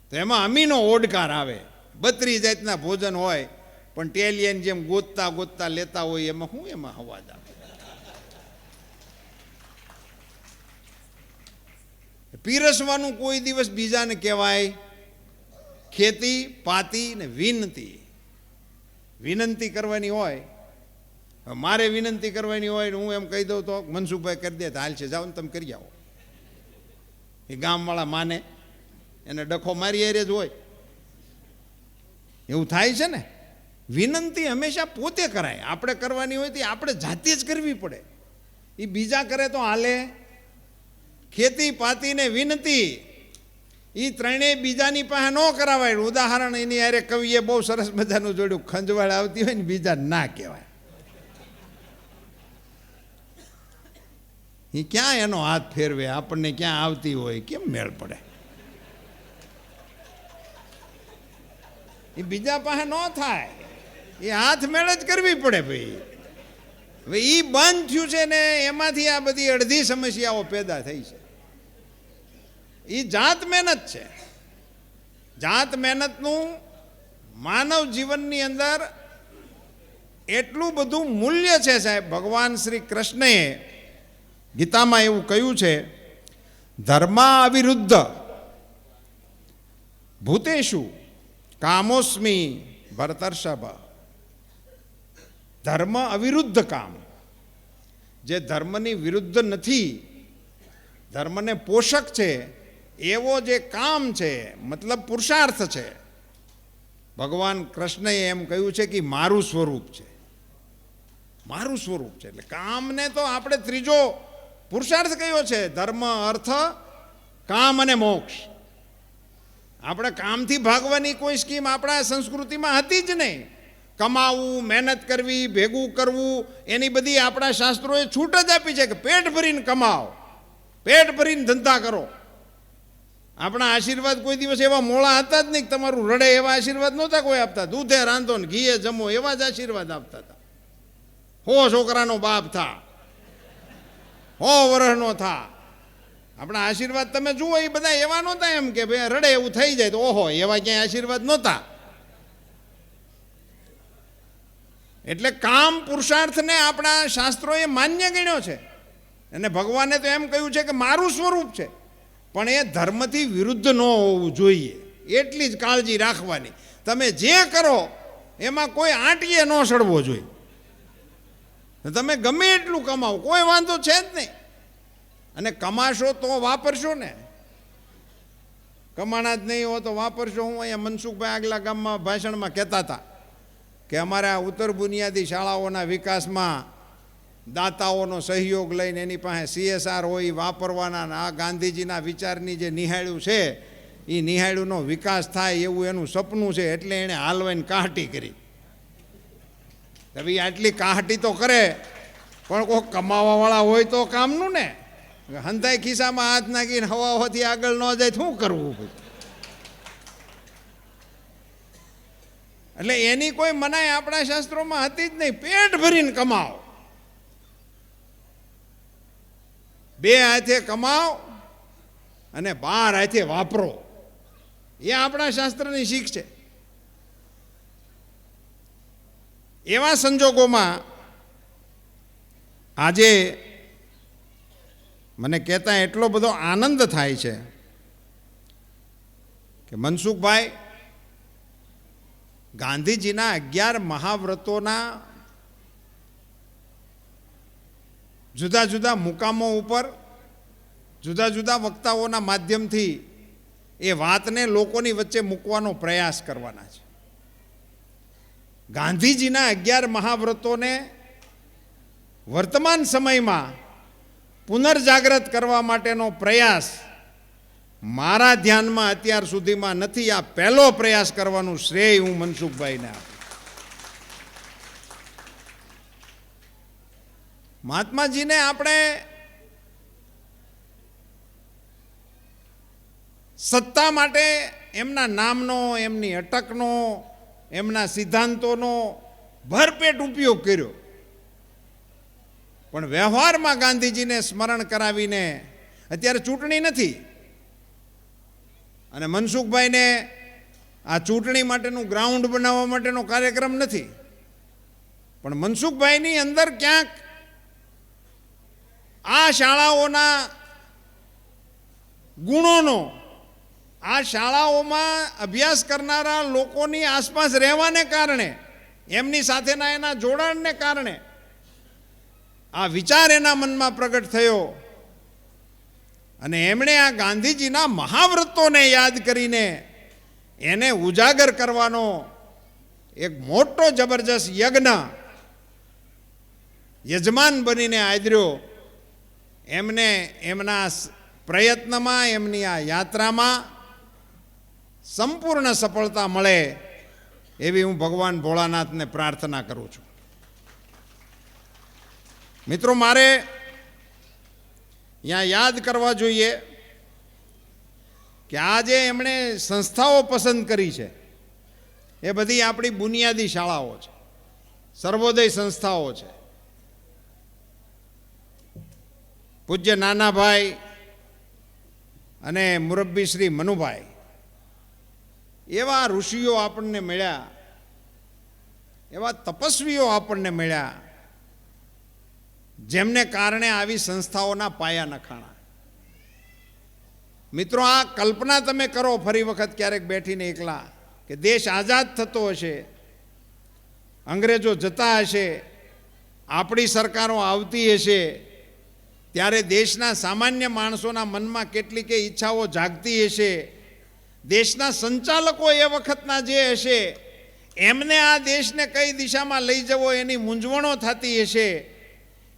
તો એમાં અમીનો ઓડકાર આવે. 32 જાતના ભોજન હોય પણ ટેલિયન જેમ ગોતતા ગોતતા લેતા હોય એમાં શું એમાં અવાજ આવે. પીરસવાનું કોઈ દિવસ બીજાને કહેવાય. ખેતી પાતી ને વિનતી. વિનંતી કરવાની હોય, મારે વિનંતી કરવાની હોય ને હું એમ કહી દઉં તો મનસુખભાઈ કરી દે, હાલ છે જાઓ ને તમે કરી આવો. એ ગામવાળા માને, એને ડખો મારી એરે જ હોય એવું થાય છે ને. વિનંતી હંમેશા પોતે કરાય. આપણે કરવાની હોય તો આપણે જાતે જ કરવી પડે. એ બીજા કરે તો હાલે. ખેતી પાતી ને વિનંતી એ ત્રણેય બીજાની પાસે ન કરાવાય. ઉદાહરણ એની યારે કવિએ બહુ સરસ મજાનું જોડ્યું, ખંજવાળ આવતી હોય ને બીજા ના કહેવાય. એ ક્યાં એનો હાથ ફેરવે, આપણને ક્યાં આવતી હોય, કેમ મેળ પડે? એ બીજા પાસે ન થાય, એ હાથ મેળ જ કરવી પડે ભાઈ. હવે એ બંધ થયું છે ને એમાંથી આ બધી અડધી સમસ્યાઓ પેદા થઈ છે. એ જાત મહેનત છે. જાત મહેનતનું માનવ જીવનની અંદર એટલું બધું મૂલ્ય છે સાહેબ. ભગવાન શ્રી કૃષ્ણએ ગીતામાં એવું કહ્યું છે, ધર્મા અવિરુદ્ધ ભૂતેષુ કામોસ્મી ભરતર્ષભ. ધર્મ અવિરુદ્ધ કામ, જે ધર્મની વિરુદ્ધ નથી, ધર્મને પોષક છે એવો જે કામ છે, મતલબ પુરુષાર્થ છે, ભગવાન કૃષ્ણએ એમ કહ્યું છે કે મારું સ્વરૂપ છે, મારું સ્વરૂપ છે. એટલે કામને તો આપણે ત્રીજો પુરુષાર્થ કયો છે, ધર્મ, અર્થ, કામ અને મોક્ષ. આપણે કામથી ભાગવાની કોઈ સ્કીમ આપણા સંસ્કૃતિમાં હતી જ નહીં. કમાવું, મહેનત કરવી, ભેગું કરવું, એની બધી આપણા શાસ્ત્રોએ છૂટ જ આપી છે કે પેટ ભરીને કમાઓ, પેટ ભરીને ધંધા કરો. આપણા આશીર્વાદ કોઈ દિવસ એવા મોળા હતા જ નહીં, તમારું રડે એવા આશીર્વાદ નહોતા કોઈ આપતા. દૂધે રાંધો ને ઘીએ જમો એવા જ આશીર્વાદ આપતા હતા. હો છોકરાનો બાપ થા, હો વરહનો થા. આપણા આશીર્વાદ તમે જુઓ એ બધા એવા નહોતા એમ કે ભાઈ રડે એવું થઈ જાય તો ઓહો, એવા ક્યાંય આશીર્વાદ નહોતા. એટલે કામ પુરુષાર્થને આપણા શાસ્ત્રોએ માન્ય ગણ્યો છે, અને ભગવાને તો એમ કહ્યું છે કે મારું સ્વરૂપ છે, પણ એ ધર્મથી વિરુદ્ધ ન હોવું જોઈએ, એટલી જ કાળજી રાખવાની. તમે જે કરો એમાં કોઈ આંટીએ ન સડવો જોઈએ. તમે ગમે એટલું કમાવો કોઈ વાંધો છે જ નહીં, અને કમાશો તો વાપરશો ને, કમાણા જ નહીં હો તો વાપરશો. હું અહીંયા મનસુખભાઈ આગલા ગામમાં ભાષણમાં કહેતા હતા કે અમારા ઉત્તર બુનિયાદી શાળાઓના વિકાસમાં દાતાઓનો સહયોગ લઈને એની પાસે CSR હોય વાપરવાના, આ ગાંધીજીના વિચારની જે નિહાળ્યું છે એ નિહાળ્યુંનો વિકાસ થાય એવું એનું સપનું છે, એટલે એણે હાલવાઈને કાહટી કરી. હવે આટલી કાહટી તો કરે, પણ કોઈ કમાવાવાળા હોય તો કામનું ને. હંધાઈ ખિસ્સામાં હાથ નાખીને હવાથી આગળ ન જાય શું કરવું? એટલે એની કોઈ મનાઈ આપણા શાસ્ત્રોમાં હતી જ નહીં. પેટ ભરીને કમાઓ, બે હાથે કમાઓ અને 12 હાથે વાપરો, એ આપણા શાસ્ત્રની શીખ છે. એવા સંજોગોમાં આજે મને કહેતા એટલો બધો આનંદ થાય છે કે મનસુખભાઈ ગાંધીજીના 11 મહાવ્રતોના જુદા જુદા મુકામો ઉપર જુદા જુદા વક્તાઓના માધ્યમથી એ વાતને લોકોની વચ્ચે મૂકવાનો પ્રયાસ કરવાના છે. ગાંધીજીના 11 મહાવ્રતોને વર્તમાન સમયમાં પુનર્જાગૃત કરવા માટેનો પ્રયાસ મારા ધ્યાનમાં અત્યાર સુધીમાં નથી. આ પહેલો પ્રયાસ કરવાનું શ્રેય હું મનસુખભાઈને આપું. મહાત્માજીને આપણે સત્તા માટે એમના નામનો, એમની અટકનો, એમના સિદ્ધાંતોનો ભરપેટ ઉપયોગ કર્યો, પણ વ્યવહારમાં ગાંધીજીને સ્મરણ કરાવીને અત્યારે ચૂંટણી નથી, અને મનસુખભાઈને આ ચૂંટણી માટેનું ગ્રાઉન્ડ બનાવવા માટેનો કાર્યક્રમ નથી, પણ મનસુખભાઈની અંદર ક્યાંક આ શાળાઓના ગુણોનો, આ શાળાઓમાં અભ્યાસ કરનારા લોકોની આસપાસ રહેવાને કારણે, એમની સાથેના એના જોડાણને કારણે આ વિચાર એના મનમાં પ્રગટ થયો, અને એમણે આ ગાંધીજીના મહાવ્રતોને યાદ કરીને એને ઉજાગર કરવાનો એક મોટો જબરજસ્ત યજમાન બનીને આદર્યો. એમને એમના પ્રયત્નમાં, એમની આ યાત્રામાં સંપૂર્ણ સફળતા મળે એવી હું ભગવાન ભોળાનાથને પ્રાર્થના કરું છું. મિત્રો, મારે અહીંયા યાદ કરવા જોઈએ કે આ જે એમણે સંસ્થાઓ પસંદ કરી છે એ બધી આપણી બુનિયાદી શાળાઓ છે, સર્વોદય સંસ્થાઓ છે. પૂજ્ય નાનાભાઈ અને મુરબ્બી શ્રી મનુભાઈ એવા ઋષિઓ આપણને મળ્યા, એવા તપસ્વીઓ આપણને મળ્યા, જેમને કારણે આવી સંસ્થાઓના પાયા નખાણા. મિત્રો, આ કલ્પના તમે કરો ફરી વખત ક્યારેક બેઠીને એકલા, કે દેશ આઝાદ થતો હશે, અંગ્રેજો જતા હશે આપણી સરકારો આવતી હશે ત્યારે દેશના સામાન્ય માણસોના મનમાં કેટલીક ઈચ્છાઓ જાગતી હશે. દેશના સંચાલકો એ વખતના જે હશે એમને આ દેશને કઈ દિશામાં લઈ જવો એની મૂંઝવણો થતી હશે.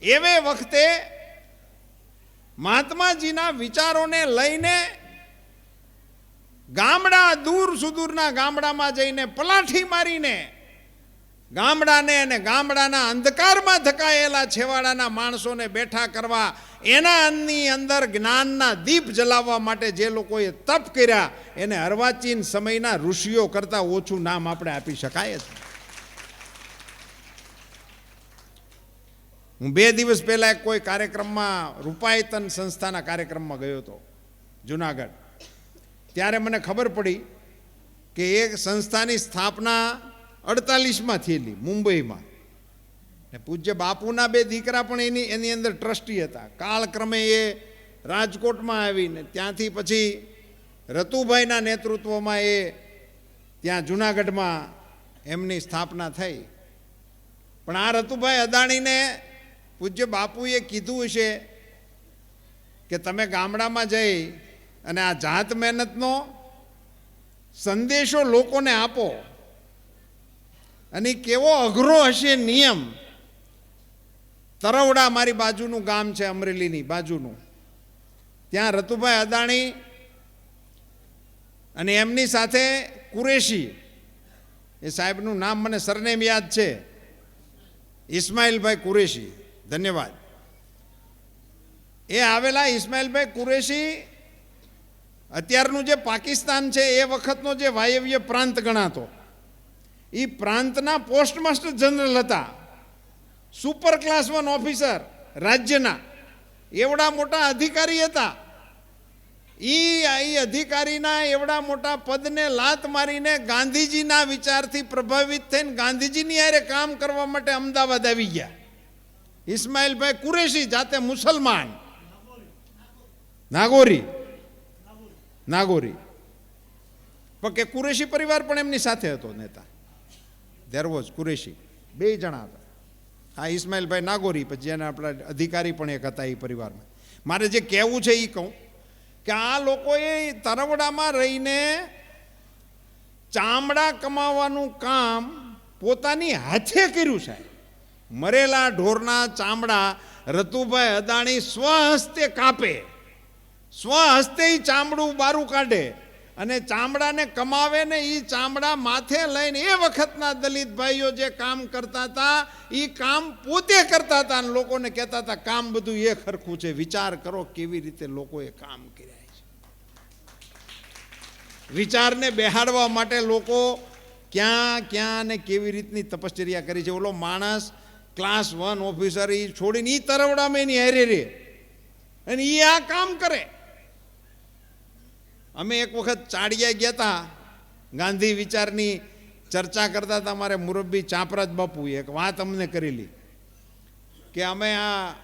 એવે વખતે મહાત્માજીના વિચારોને લઈને ગામડા દૂર સુદૂરના ગામડામાં જઈને પલાઠી મારીને ગામડાને અને ગામડાના અંધકારમાં ધકાયેલા છેવાડાના માણસોને બેઠા કરવા, એનાની અંદર જ્ઞાનના દીપ જલાવવા માટે જે લોકોએ તપ કર્યા એને અર્વાચીન સમયના ઋષિઓ કરતાં ઓછું નામ આપણે આપી શકાય જ. હું 2 દિવસ પહેલા કોઈ કાર્યક્રમમાં રૂપાયતન સંસ્થાના કાર્યક્રમમાં ગયો હતો જુનાગઢ. ત્યારે મને ખબર પડી કે એક સંસ્થાની સ્થાપના 48માં થયેલી મુંબઈમાં, ને પૂજ્ય બાપુના 2 દીકરા પણ એની અંદર ટ્રસ્ટી હતા. કાળક્રમે એ રાજકોટમાં આવીને ત્યાંથી પછી રતુભાઈના નેતૃત્વમાં એ ત્યાં જુનાગઢમાં એમની સ્થાપના થઈ. પણ આ રતુભાઈ અદાણીને પૂજ્ય બાપુએ કીધું છે કે તમે ગામડામાં જઈ અને આ જાત મહેનતનો સંદેશો લોકોને આપો. અને કેવો અઘરો હશે નિયમ. તરવડા મારી બાજુનું ગામ છે, અમરેલીની બાજુનું, ત્યાં રતુભાઈ અદાણી અને એમની સાથે કુરેશી, એ સાહેબનું નામ મને સરનેમ યાદ છે, ઇસ્માઇલભાઈ કુરેશી, ધન્યવાદ. એ આવેલા ઇસ્માઇલભાઈ કુરેશી અત્યારનું જે પાકિસ્તાન છે એ વખતનો જે વાયવ્ય પ્રાંત ગણાતો, એ પ્રાંતના પોસ્ટ માસ્ટર જનરલ હતા, સુપર ક્લાસ 1 ઓફિસર રાજ્યના, એવડા મોટા અધિકારી હતા. એ અધિકારીના એવડા મોટા પદને લાત મારીને ગાંધીજીના વિચારથી પ્રભાવિત થઈને ગાંધીજીની હારે કામ કરવા માટે અમદાવાદ આવી ગયા. ઇસ્માઇલભાઈ કુરેશી, જાતે મુસલમાન, નાગોરી પણ કે કુરેશી પરિવાર પણ એમની સાથે હતો નેતા. ધેર વોઝ કુરેશી, 2 જણા હતા. હા, ઇસ્માઇલભાઈ નાગોરી, પછી એના આપણા અધિકારી પણ એક હતા એ પરિવારમાં. મારે જે કહેવું છે એ કહું કે આ લોકોએ તરવડામાં રહીને ચામડા કમાવાનું કામ પોતાની હાથે કર્યું છે. મરેલા ઢોરના ચામડા રતુભાઈ અદાણી સ્વહસ્તે કાપે, સ્વહસ્તે ચામડું બારું કાઢે અને ચામડાને કમાવે ને એ ચામડા માથે લઈને એ વખતના દલિત ભાઈઓ જે કામ કરતા હતા એ કામ પોતે કરતા હતા અને લોકોને કહેતા હતા કામ બધું એક સરખું છે. વિચાર કરો કેવી રીતે લોકોએ કામ કર્યા છે. વિચારને બેહાડવા માટે લોકો ક્યાં ને કેવી રીતની તપશ્ચર્યા કરી છે. ઓલો માણસ ક્લાસ 1 ઓફિસર એ છોડીને એ તરવડામાં એની હારે રે અને એ આ કામ કરે. અમે એક વખત ચાડિયા ગયા હતા, ગાંધી વિચારની ચર્ચા કરતા હતા. અમારે મુરબ્બી ચાપરાજ બાપુએ એક વાત અમને કરેલી કે અમે આ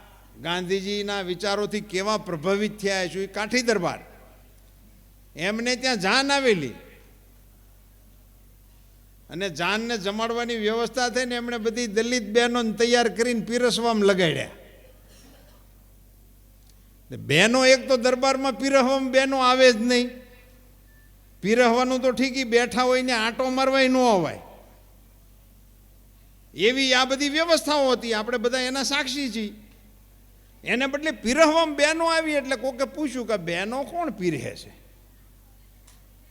ગાંધીજીના વિચારોથી કેવા પ્રભાવિત થયા છું. એ કાઠી દરબાર, એમને ત્યાં જાન આવેલી અને જાનને જમાડવાની વ્યવસ્થા થઈને એમણે બધી દલિત બહેનોને તૈયાર કરીને પીરસવામાં લગાડ્યા. બહેનો એક તો દરબારમાં પીરસવામાં બહેનો આવે જ નહીં. પીરસવાનું તો ઠીક, બેઠા હોય ને આંટો મારવાય ન અવાય એવી આ બધી વ્યવસ્થાઓ હતી. આપણે બધા એના સાક્ષી છીએ. એને બદલે પીરસવામાં બહેનો આવી એટલે કોકે પૂછ્યું કે બહેનો કોણ પીરહે છે?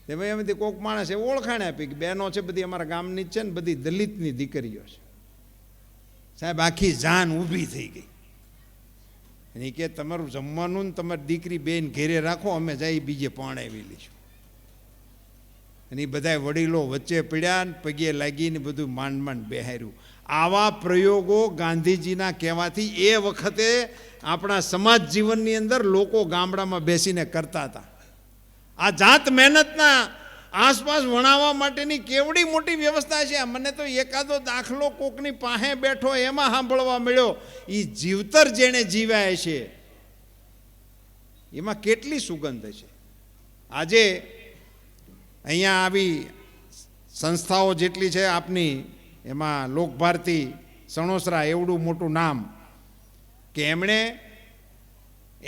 તે ભાઈ એમાંથી કોઈક માણસે ઓળખાણ આપી કે બહેનો છે બધી અમારા ગામની જ છે ને બધી દલિતની દીકરીઓ છે. સાહેબ આખી જાન ઊભી થઈ ગઈ. અને કે તમારું જમવાનું ને તમારી દીકરી બેન ઘેરે રાખો, અમે જઈ બીજે પરણાવી લઈશું. અને એ બધા વડીલો વચ્ચે પડ્યા ને પગે લાગીને બધું માંડ બેહાર્યું. આવા પ્રયોગો ગાંધીજીના કહેવાથી એ વખતે આપણા સમાજ જીવનની અંદર લોકો ગામડામાં બેસીને કરતા હતા. આ જાત મહેનતના આસપાસ વણાવવા માટેની કેવડી મોટી વ્યવસ્થા છે. મને તો એકાદો દાખલો કોકની પાસે બેઠો એમાં સાંભળવા મળ્યો. એ જીવતર જેણે જીવ્યા છે એમાં કેટલી સુગંધ છે. આજે અહીંયા આવી સંસ્થાઓ જેટલી છે આપની, એમાં લોકભારતી સણોસરા એવડું મોટું નામ કે એમણે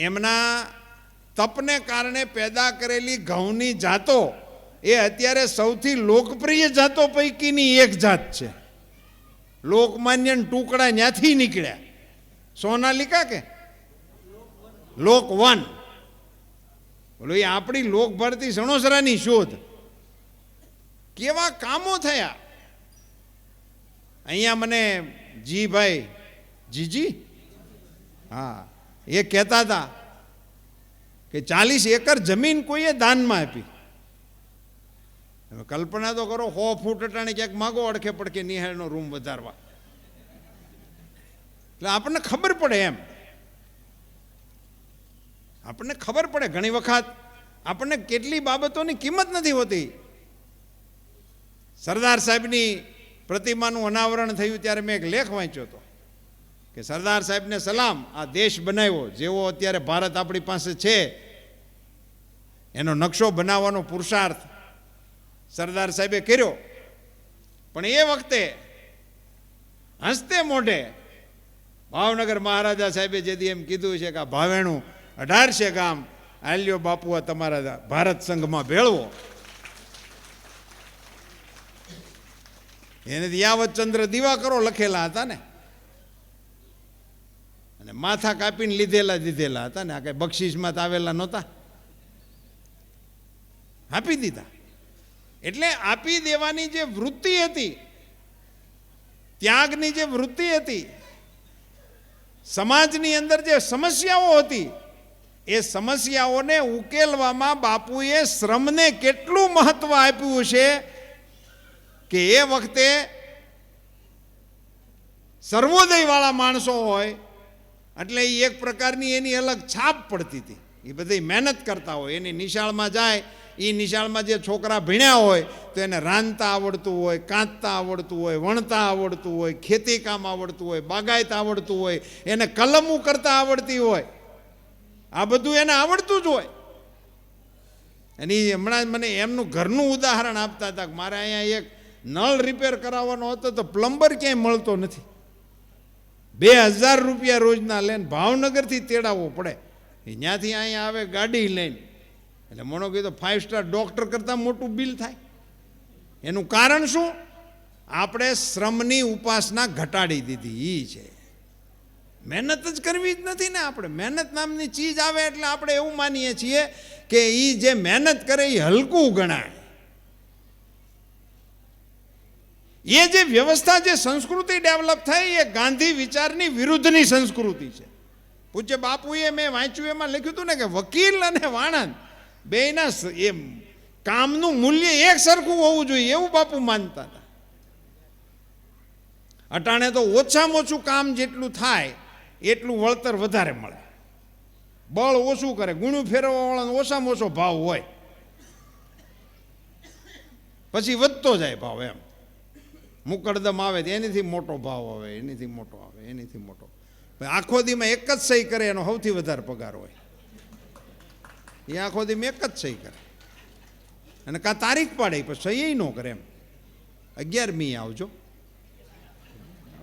એમના તપને કારણે પેદા કરેલી ઘઉંની જાતો એ અત્યારે સૌથી લોકપ્રિય જાતો પૈકીની એક જાત છે. લોકમાન્ય ટુકડા ત્યાંથી નીકળ્યા. સોનાલિકા કે લોક વન, બોલો એ આપણી લોક ભારતી સણોસરાની શોધ. કેવા કામો થયા. અહીંયા મને જીભાઈ જીજી હા એ કહેતા હતા કે 40 એકર જમીન કોઈએ દાનમાં આપી. કલ્પના તો કરો, 100 ફૂટ અટાણે ક્યાંક માગો અડખે પડખે નિહાળનો રૂમ વધારવા. એટલે આપણને ખબર પડે એમ, આપણને ખબર પડે ઘણી વખત આપણને કેટલી બાબતોની કિંમત નથી હોતી. સરદાર સાહેબની પ્રતિમાનું અનાવરણ થયું ત્યારે મેં એક લેખ વાંચ્યો હતો કે સરદાર સાહેબને સલામ, આ દેશ બનાવ્યો જેવો અત્યારે ભારત આપણી પાસે છે એનો નકશો બનાવવાનો પુરુષાર્થ સરદાર સાહેબે કર્યો. પણ એ વખતે હસતે મોઢે ભાવનગર મહારાજા સાહેબે જેથી એમ કીધું છે કે આ ભાવેણું 1800 ગામ આલ્યો બાપુ આ તમારા ભારત સંઘમાં ભેળવો. એને યાવતચંદ્ર દિવાકરો લખેલા હતા ને, અને માથા કાપીને દીધેલા હતા ને, આ કઈ બક્ષિસમાં આવેલા નહોતા, આપી દીધા. એટલે આપી દેવાની જે વૃત્તિ હતી, ત્યાગની જે વૃત્તિ હતી, સમાજની અંદર જે સમસ્યાઓ હતી એ સમસ્યાઓને ઉકેલવામાં બાપુએ શ્રમને કેટલું મહત્વ આપ્યું છે કે એ વખતે સર્વોદયવાળા માણસો હોય એટલે એ એક પ્રકારની એની અલગ છાપ પડતી હતી. એ બધી મહેનત કરતા હોય, એની નિશાળમાં જાય, એ નિશાળમાં જે છોકરા ભણ્યા હોય તો એને રાંધતા આવડતું હોય, કાંતતા આવડતું હોય, વણતા આવડતું હોય, ખેતીકામ આવડતું હોય, બાગાયત આવડતું હોય, એને કલમું કરતા આવડતી હોય, આ બધું એને આવડતું જ હોય. અને હમણાં મને એમનું ઘરનું ઉદાહરણ આપતા હતા કે મારે અહીંયા એક નળ રિપેર કરાવવાનો હતો તો પ્લમ્બર ક્યાંય મળતો નથી. 2000 રૂપિયા રોજના લઈને ભાવનગરથી તેડાવવો પડે, ત્યાંથી અહીંયા આવે ગાડી લઈને. એટલે મોણો કીધું 5 સ્ટાર ડૉક્ટર કરતાં મોટું બિલ થાય. એનું કારણ શું? આપણે શ્રમની ઉપાસના ઘટાડી દીધી. એ છે, મહેનત જ કરવી જ નથી ને. આપણે મહેનત નામની ચીજ આવે એટલે આપણે એવું માનીએ છીએ કે એ જે મહેનત કરે એ હલકું ગણાય. એ જે વ્યવસ્થા, જે સંસ્કૃતિ ડેવલપ થઈ એ ગાંધી વિચારની વિરુદ્ધની સંસ્કૃતિ છે. પૂજ્ય બાપુએ મેં વાંચ્યું એમાં લખ્યું હતું ને કે વકીલ અને વાણંદ બેયના એ કામનું મૂલ્ય એક સરખું હોવું જોઈએ એવું બાપુ માનતા હતા. અટાણે તો ઓછામાં ઓછું કામ જેટલું થાય એટલું વળતર વધારે મળે. બળ ઓછું કરે, ગુણું ફેરવવાવાળાનો ઓછામાં ઓછો ભાવ હોય, પછી વધતો જાય ભાવ. એમ મુકડદમ આવે તો એનીથી મોટો ભાવ આવે, એનીથી મોટો આવે, એનીથી મોટો. આખો દીમાં એક જ સહી કરે એનો સૌથી વધારે પગાર હોય. એ આખો દીમાં એક જ સહી કરે અને કાં તારીખ પાડે પણ સહી ન કરે. એમ 11મી આવજો,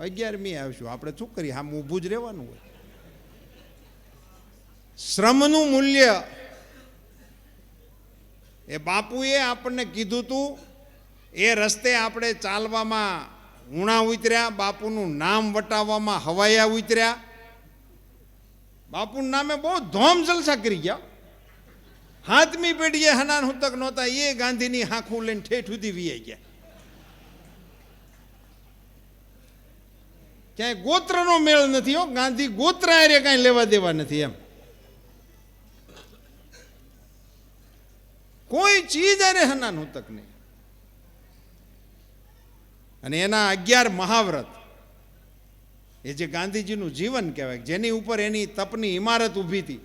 11મી આવશું, આપણે શું કરીએ, આમ ઊભું જ રહેવાનું હોય. શ્રમનું મૂલ્ય એ બાપુએ આપણને કીધું તું. એ રસ્તે આપણે ચાલવામાં ઉણા ઉતર્યા, બાપુનું નામ વટાવવામાં હવાયા ઉતર્યા. બાપુના નામે બહુ ધોમ જલસા કરી ગયા. 7મી પેઢીએ હનાન હુતક નહોતા, એ ગાંધીની હાંખું લઈને ઠેઠ સુધી વીઆઈ ગયા. ક્યાંય ગોત્રનો મેળ નથી હો. ગાંધી ગોત્ર આરે કાંઈ લેવા દેવા નથી. એમ કોઈ ચીજ આરે હનાન હુતક નહીં. અને એના 11 મહાવ્રત એ જે ગાંધીજીનું જીવન કહેવાય, જેની ઉપર એની તપની ઇમારત ઊભી હતી.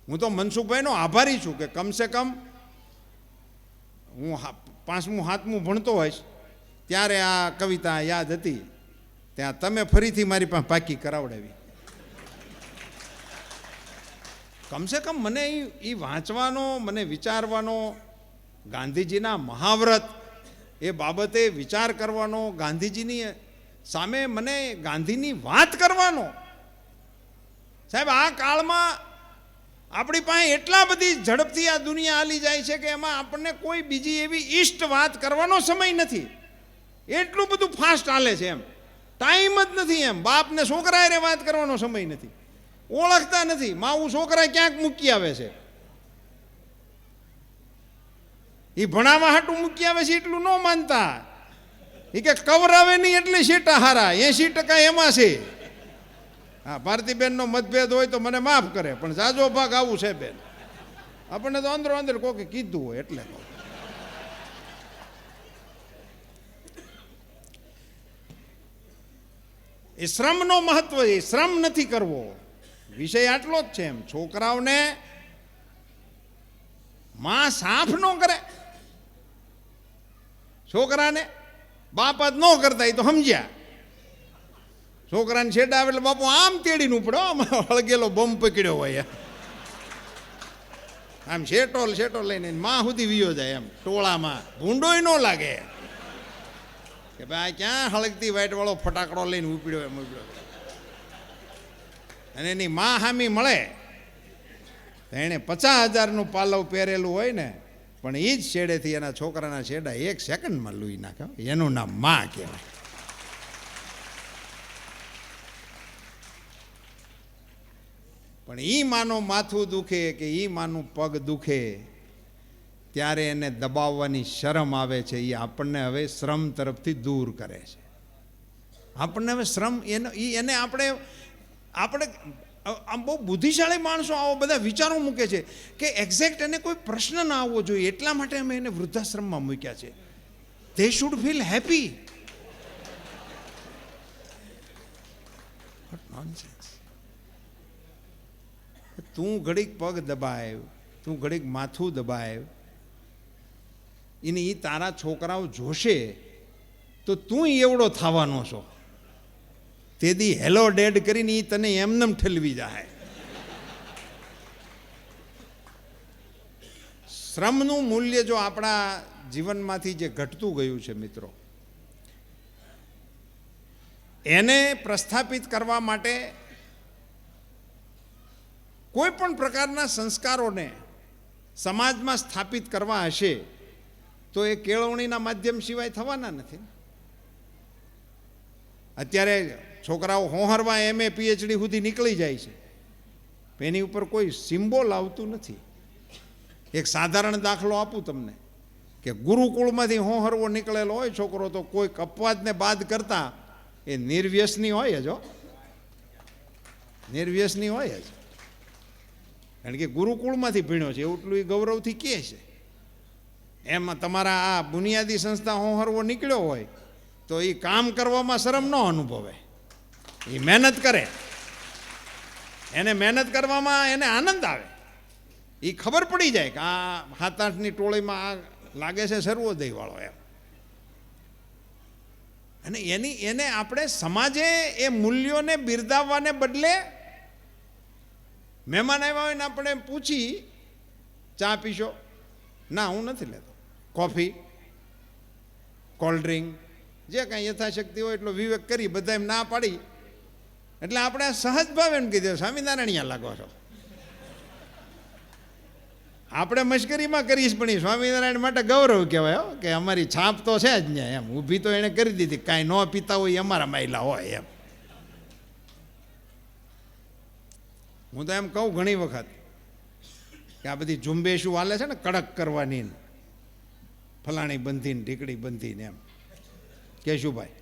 હું તો મનસુખભાઈનો આભારી છું કે કમસે કમ હું 5મું 7મું ભણતો હોઈશ ત્યારે આ કવિતા યાદ હતી, ત્યાં તમે ફરીથી મારી પાસે પાકી કરાવડાવી. કમસે કમ મને એ વાંચવાનો, મને વિચારવાનો, ગાંધીજીના મહાવ્રત એ બાબતે વિચાર કરવાનો, ગાંધીજીની સામે મને ગાંધીની વાત કરવાનો. સાહેબ, આ કાળમાં આપણી પાસે એટલા બધી ઝડપથી આ દુનિયા હાલી જાય છે કે એમાં આપણને કોઈ બીજી એવી ઈષ્ટ વાત કરવાનો સમય નથી. એટલું બધું ફાસ્ટ હાલે છે, એમ ટાઈમ જ નથી. એમ બાપને છોકરા હારે વાત કરવાનો સમય નથી, ઓળખતા નથી. માવું છોકરા ક્યાંક મૂકી આવે છે, એ ભણાવવા હાટું મૂકી આવે છે એટલું ન માનતા. એ કે કવરાવે નહીં એટલે શેટા હારા, 80% એમાં છે. હા, ભારતીબેનનો મતભેદ હોય તો મને માફ કરે, પણ જાજો ભાગ આવું છે બેન. આપણને તો અંદરો અંદર કોકે કીધું હોય એટલે. એ શ્રમનો મહત્વ છે, શ્રમ નથી કરવો, વિષય આટલો જ છે. એમ છોકરાઓને માં સાફ ન કરે, છોકરાને બાપ જ ન કરતા, એ તો સમજ્યા. છોકરાને છેડા આવે એટલે બાપુ આમ તેડીને ઉપડો, હળગેલો બોમ્બ પકડ્યો હોય, આમ શેટોલ લઈને માં સુધી વિયો જાય. એમ ટોળામાં ભૂંડોય ન લાગે કે ભાઈ ક્યાં હળગતી વાઈટ વાળો ફટાકડો લઈને ઉપડ્યો એમ ઉપડ્યો. અને એની માં હામી મળે એને 50,000નું પાલવ પહેરેલું હોય ને, પણ એ જ છેડેથી એના છોકરાના છેડા 1 સેકન્ડમાં લૂઈ નાખે. એનું નામ માં કહેવાય. પણ એ માનું માથું દુખે કે એ માનું પગ દુખે ત્યારે એને દબાવવાની શરમ આવે છે. એ આપણને હવે શ્રમ તરફથી દૂર કરે છે. આપણને હવે શ્રમ એને આપણે આમ બહુ બુદ્ધિશાળી માણસો આવો બધા વિચારો મૂકે છે કે એક્ઝેક્ટ એને કોઈ પ્રશ્ન ના આવવો જોઈએ, એટલા માટે અમે એને વૃદ્ધાશ્રમમાં મૂક્યા છે. They should feel happy. તું ઘડીક પગ દબાય, તું ઘડીક માથું દબાય, એની તારા છોકરાઓ જોશે તો તું એવડો થવાનો છો. તેદી હેલો ડેડ કરીને એ તને એમનેમ ઠલવી જાય. શ્રમનું મૂલ્ય જો આપણા જીવનમાંથી જે ઘટતું ગયું છે મિત્રો, એને પ્રસ્થાપિત કરવા માટે કોઈ પણ પ્રકારના સંસ્કારોને સમાજમાં સ્થાપિત કરવા હશે તો એ કેળવણીના માધ્યમ સિવાય થવાના નથી. અત્યારે છોકરાઓ હોહરવા MA PhD સુધી નીકળી જાય છે, એની ઉપર કોઈ સિમ્બોલ આવતું નથી. એક સાધારણ દાખલો આપું તમને કે ગુરુકુળમાંથી હોહરવો નીકળેલો હોય છોકરો તો કોઈ અપવાદને બાદ કરતા એ નિર્વ્યસની હોય જ, નિર્વ્યસની હોય જ. કારણ કે ગુરુકુળમાંથી ભણ્યો છે એટલું એ ગૌરવથી કહે છે. એમાં તમારા આ બુનિયાદી સંસ્થા હોહરવો નીકળ્યો હોય તો એ કામ કરવામાં શરમ ન અનુભવે, એ મહેનત કરે, એને મહેનત કરવામાં એને આનંદ આવે. એ ખબર પડી જાય કે આ 7-8ની ટોળીમાં આ લાગે છે સર્વોદય વાળો એમ. અને એને આપણે સમાજે એ મૂલ્યોને બિરદાવવાને બદલે મહેમાન આવ્યા હોય ને આપણે પૂછી ચા પીશો, ના હું નથી લેતો, કોફી, કોલ્ડ ડ્રિંક, જે કાંઈ યથાશક્તિ હોય એટલો વિવેક કરી બધા એમ ના પાડી એટલે આપણે સહજ ભાવે એમ કીધું સ્વામિનારાયણ લાગો છો. આપણે મશ્કરીમાં કરીશ પણ એ સ્વામિનારાયણ માટે ગૌરવ કહેવાય કે અમારી છાપ તો છે જ ને એમ. ઊભી તો એણે કરી દીધી, કાંઈ ન પીતા હોય અમારા મહિલા હોય એમ. હું તો એમ કહું ઘણી વખત કે આ બધી ઝુંબેશો હાલે છે ને કડક કરવાની, ફલાણી બંધીને ઢીકડી બંધીને એમ, કેશુભાઈ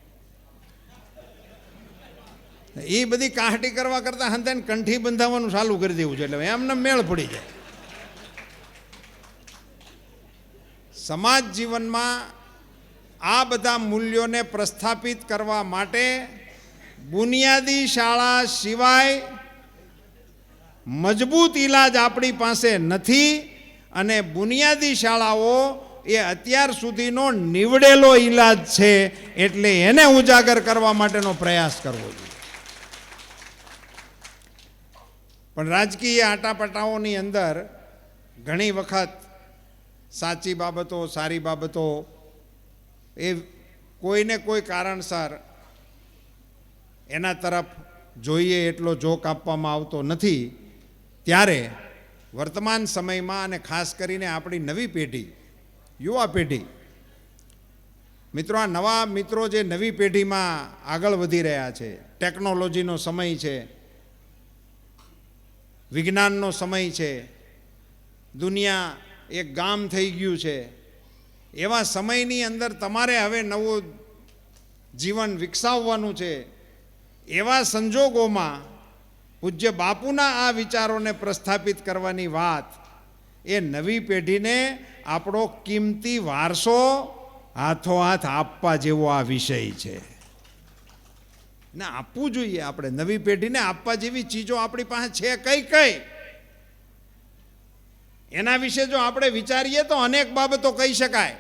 એ બધી કાહટી કરવા કરતાં હંતાને કંઠી બંધાવવાનું ચાલુ કરી દેવું છે એટલે એમને મેળ પડી જાય. સમાજ જીવનમાં આ બધા મૂલ્યોને પ્રસ્થાપિત કરવા માટે બુનિયાદી શાળા સિવાય મજબૂત ઈલાજ આપણી પાસે નથી. અને બુનિયાદી શાળાઓ એ અત્યાર સુધીનો નીવડેલો ઈલાજ છે, એટલે એને ઉજાગર કરવા માટેનો પ્રયાસ કરવો જોઈએ. પણ રાજકીય આટાપટાઓની અંદર ઘણી વખત સાચી બાબતો, સારી બાબતો એ કોઈને કોઈ કારણસર એના તરફ જોઈએ એટલો જોક આપવામાં આવતો નથી, ત્યારે વર્તમાન સમયમાં અને ખાસ કરીને આપણી નવી પેઢી, યુવા પેઢી, મિત્રો, આ નવા મિત્રો જે નવી પેઢીમાં આગળ વધી રહ્યા છે, ટેકનોલોજીનો સમય છે, વિજ્ઞાનનો સમય છે, દુનિયા એક ગામ થઈ ગયું છે, એવા સમયની અંદર તમારે હવે નવું જીવન વિકસાવવાનું છે. એવા સંજોગોમાં પૂજ્ય બાપુના આ વિચારોને પ્રસ્થાપિત કરવાની વાત એ નવી પેઢીને આપણો કિંમતી વારસો હાથોહાથ આપવા જેવો આ વિષય છે ને આપવું જોઈએ. આપણે નવી પેઢીને આપવા જેવી ચીજો આપણી પાસે છે કઈ કઈ, એના વિશે જો આપણે વિચારીએ તો અનેક બાબતો કહી શકાય.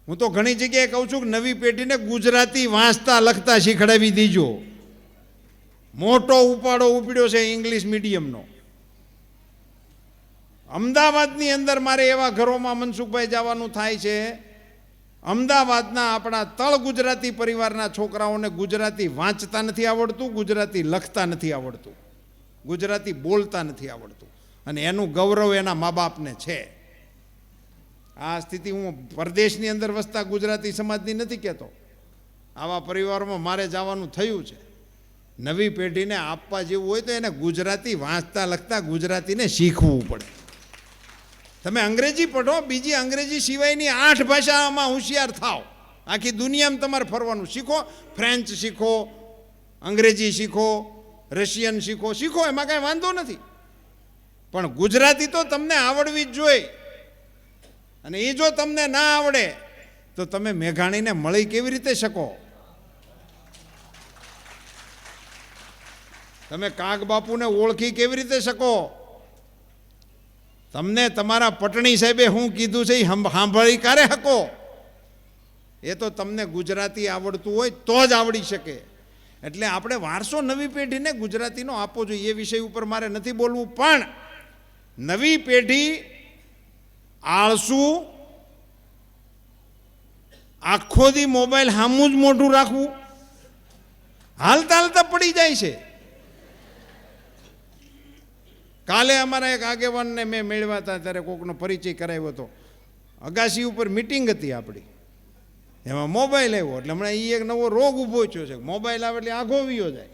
હું તો ઘણી જગ્યાએ કહું છું કે નવી પેઢીને ગુજરાતી વાંચતા લખતા શીખડાવી દીજો. મોટો ઉપાડો ઉપડ્યો છે ઇંગ્લિશ મીડિયમનો. અમદાવાદની અંદર મારે એવા ઘરોમાં મનસુખભાઈ જવાનું થાય છે, અમદાવાદના આપણા તળ ગુજરાતી પરિવારના છોકરાઓને ગુજરાતી વાંચતા નથી આવડતું, ગુજરાતી લખતા નથી આવડતું, ગુજરાતી બોલતા નથી આવડતું, અને એનું ગૌરવ એના મા બાપને છે. આ સ્થિતિ હું પરદેશની અંદર વસતા ગુજરાતી સમાજની નથી કહેતો, આવા પરિવારોમાં મારે જવાનું થયું છે. નવી પેઢીને આપવા જેવું હોય તો એને ગુજરાતી વાંચતા લખતા ગુજરાતીને શીખવું પડે. તમે અંગ્રેજી પઢો, બીજી અંગ્રેજી સિવાયની 8 ભાષામાં હોશિયાર થાવ. આખી દુનિયામાં તમારે ફરવાનું શીખો. ફ્રેન્ચ શીખો, અંગ્રેજી શીખો, રશિયન શીખો, શીખો, એમાં કાંઈ વાંધો નથી, પણ ગુજરાતી તો તમને આવડવી જ જોઈએ. અને એ જો તમને ના આવડે તો તમે મેઘાણીને મળી કેવી રીતે શકો? તમે કાગબાપુને ઓળખી કેવી રીતે શકો? તમને તમારા પટણી સાહેબે શું કીધું છે એ સાંભળી ક્યારે શકો? એ તો તમને ગુજરાતી આવડતું હોય તો જ આવડી શકે. એટલે આપણે વારસો નવી પેઢીને ગુજરાતીનો આપવો જોઈએ. એ વિષય ઉપર મારે નથી બોલવું, પણ નવી પેઢી આળસુ, આખો દી મોબાઈલ સામું જ મોઢું રાખવું, હાલતા હાલતા પડી જાય છે. કાલે અમારા એક આગેવાનને મેં મેળવ્યા હતા, ત્યારે કોકનો પરિચય કરાવ્યો હતો. અગાસી ઉપર મિટિંગ હતી આપણી, એમાં મોબાઈલ આવ્યો. એટલે હમણાં એ એક નવો રોગ ઊભો થયો છે, મોબાઈલ આવે એટલે આઘો વિયો જાય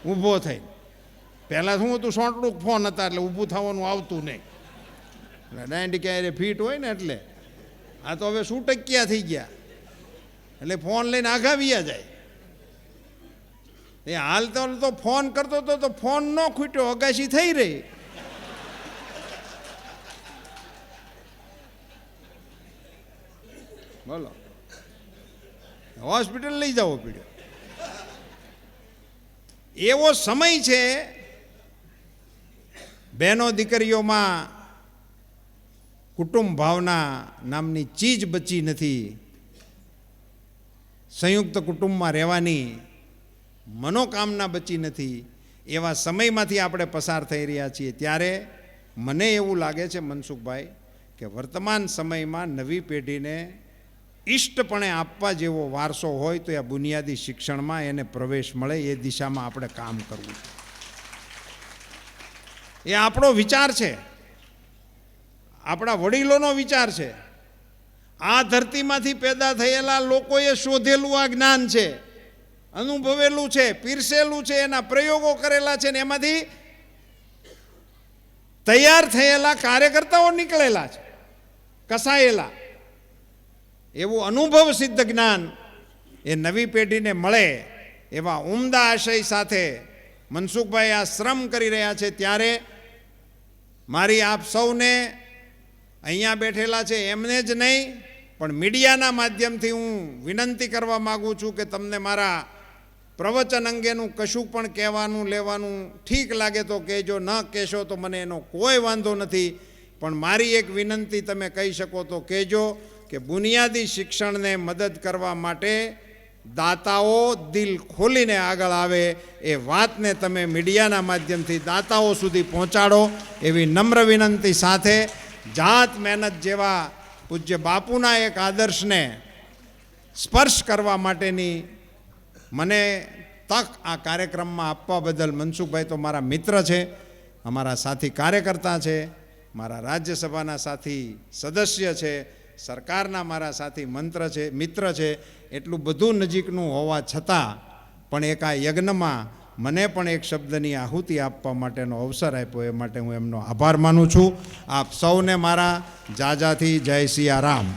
ઊભો થઈને. પહેલાં શું હતું, સોંટડું ફોન હતા એટલે ઊભું થવાનું આવતું નહીં, એટલે 90 ક્યારે ફીટ હોય ને, એટલે આ તો હવે 100 થઈ ગયા, એટલે ફોન લઈને આઘા વિયા જાય. એ હાલ તો ફોન કરતો હતો તો ફોન ન ખૂટ્યો, અગાશી થઈ રહી. બોલો, હોસ્પિટલ લઈ જવો પડ્યો. એવો સમય છે, બહેનો દીકરીઓમાં કુટુંબ ભાવના નામની ચીજ બચી નથી. સંયુક્ત કુટુંબમાં રહેવાની મનોકામના બચી નથી. એવા સમયમાંથી આપણે પસાર થઈ રહ્યા છીએ. ત્યારે મને એવું લાગે છે મનસુખભાઈ કે વર્તમાન સમયમાં નવી પેઢીને ઇષ્ટપણે આપવા જેવો વારસો હોય તો આ બુનિયાદી શિક્ષણમાં એને પ્રવેશ મળે, એ દિશામાં આપણે કામ કરવું. એ આપણો વિચાર છે, આપણા વડીલોનો વિચાર છે. આ ધરતીમાંથી પેદા થયેલા લોકોએ શોધેલું આ જ્ઞાન છે, અનુભવેલું છે, પીરસેલું છે, એના પ્રયોગો કરેલા છે, ને એમાંથી તૈયાર થયેલા કાર્યકર્તાઓ નીકળેલા છે, કસાયેલા. એવું અનુભવ સિદ્ધ જ્ઞાન એ નવી પેઢીને મળે એવા ઉમદા આશય સાથે મનસુખભાઈ આ શ્રમ કરી રહ્યા છે. ત્યારે મારી આપ સૌને અહીંયા બેઠેલા છે એમને જ નહીં, પણ મીડિયાના માધ્યમથી હું વિનંતી કરવા માગું છું કે તમને મારા પ્રવચન અંગેનું કશું પણ કહેવાનું લેવાનું ઠીક લાગે તો કહેજો, ન કહેશો તો મને એનો કોઈ વાંધો નથી. પણ મારી એક વિનંતી તમે કહી શકો તો કહેજો કે બુનિયાદી શિક્ષણને મદદ કરવા માટે દાતાઓ દિલ ખોલીને આગળ આવે, એ વાતને તમે મીડિયાના માધ્યમથી દાતાઓ સુધી પહોંચાડો એવી નમ્ર વિનંતી સાથે જાત મહેનત જેવા પૂજ્ય બાપુના એક આદર્શને સ્પર્શ કરવા માટેની મને તક આ કાર્યક્રમમાં આપવા બદલ મનસુખભાઈ તો મારા મિત્ર છે, અમારા સાથી કાર્યકર્તા છે, મારા રાજ્યસભાના સાથી સદસ્ય છે, સરકારના મારા સાથી મિત્ર છે. એટલું બધું નજીકનું હોવા છતાં પણ એક આ યજ્ઞમાં મને પણ એક શબ્દની આહુતિ આપવા માટેનો અવસર આપ્યો, એ માટે હું એમનો આભાર માનું છું. આપ સૌને મારા જાજાથી જય સિયારામ.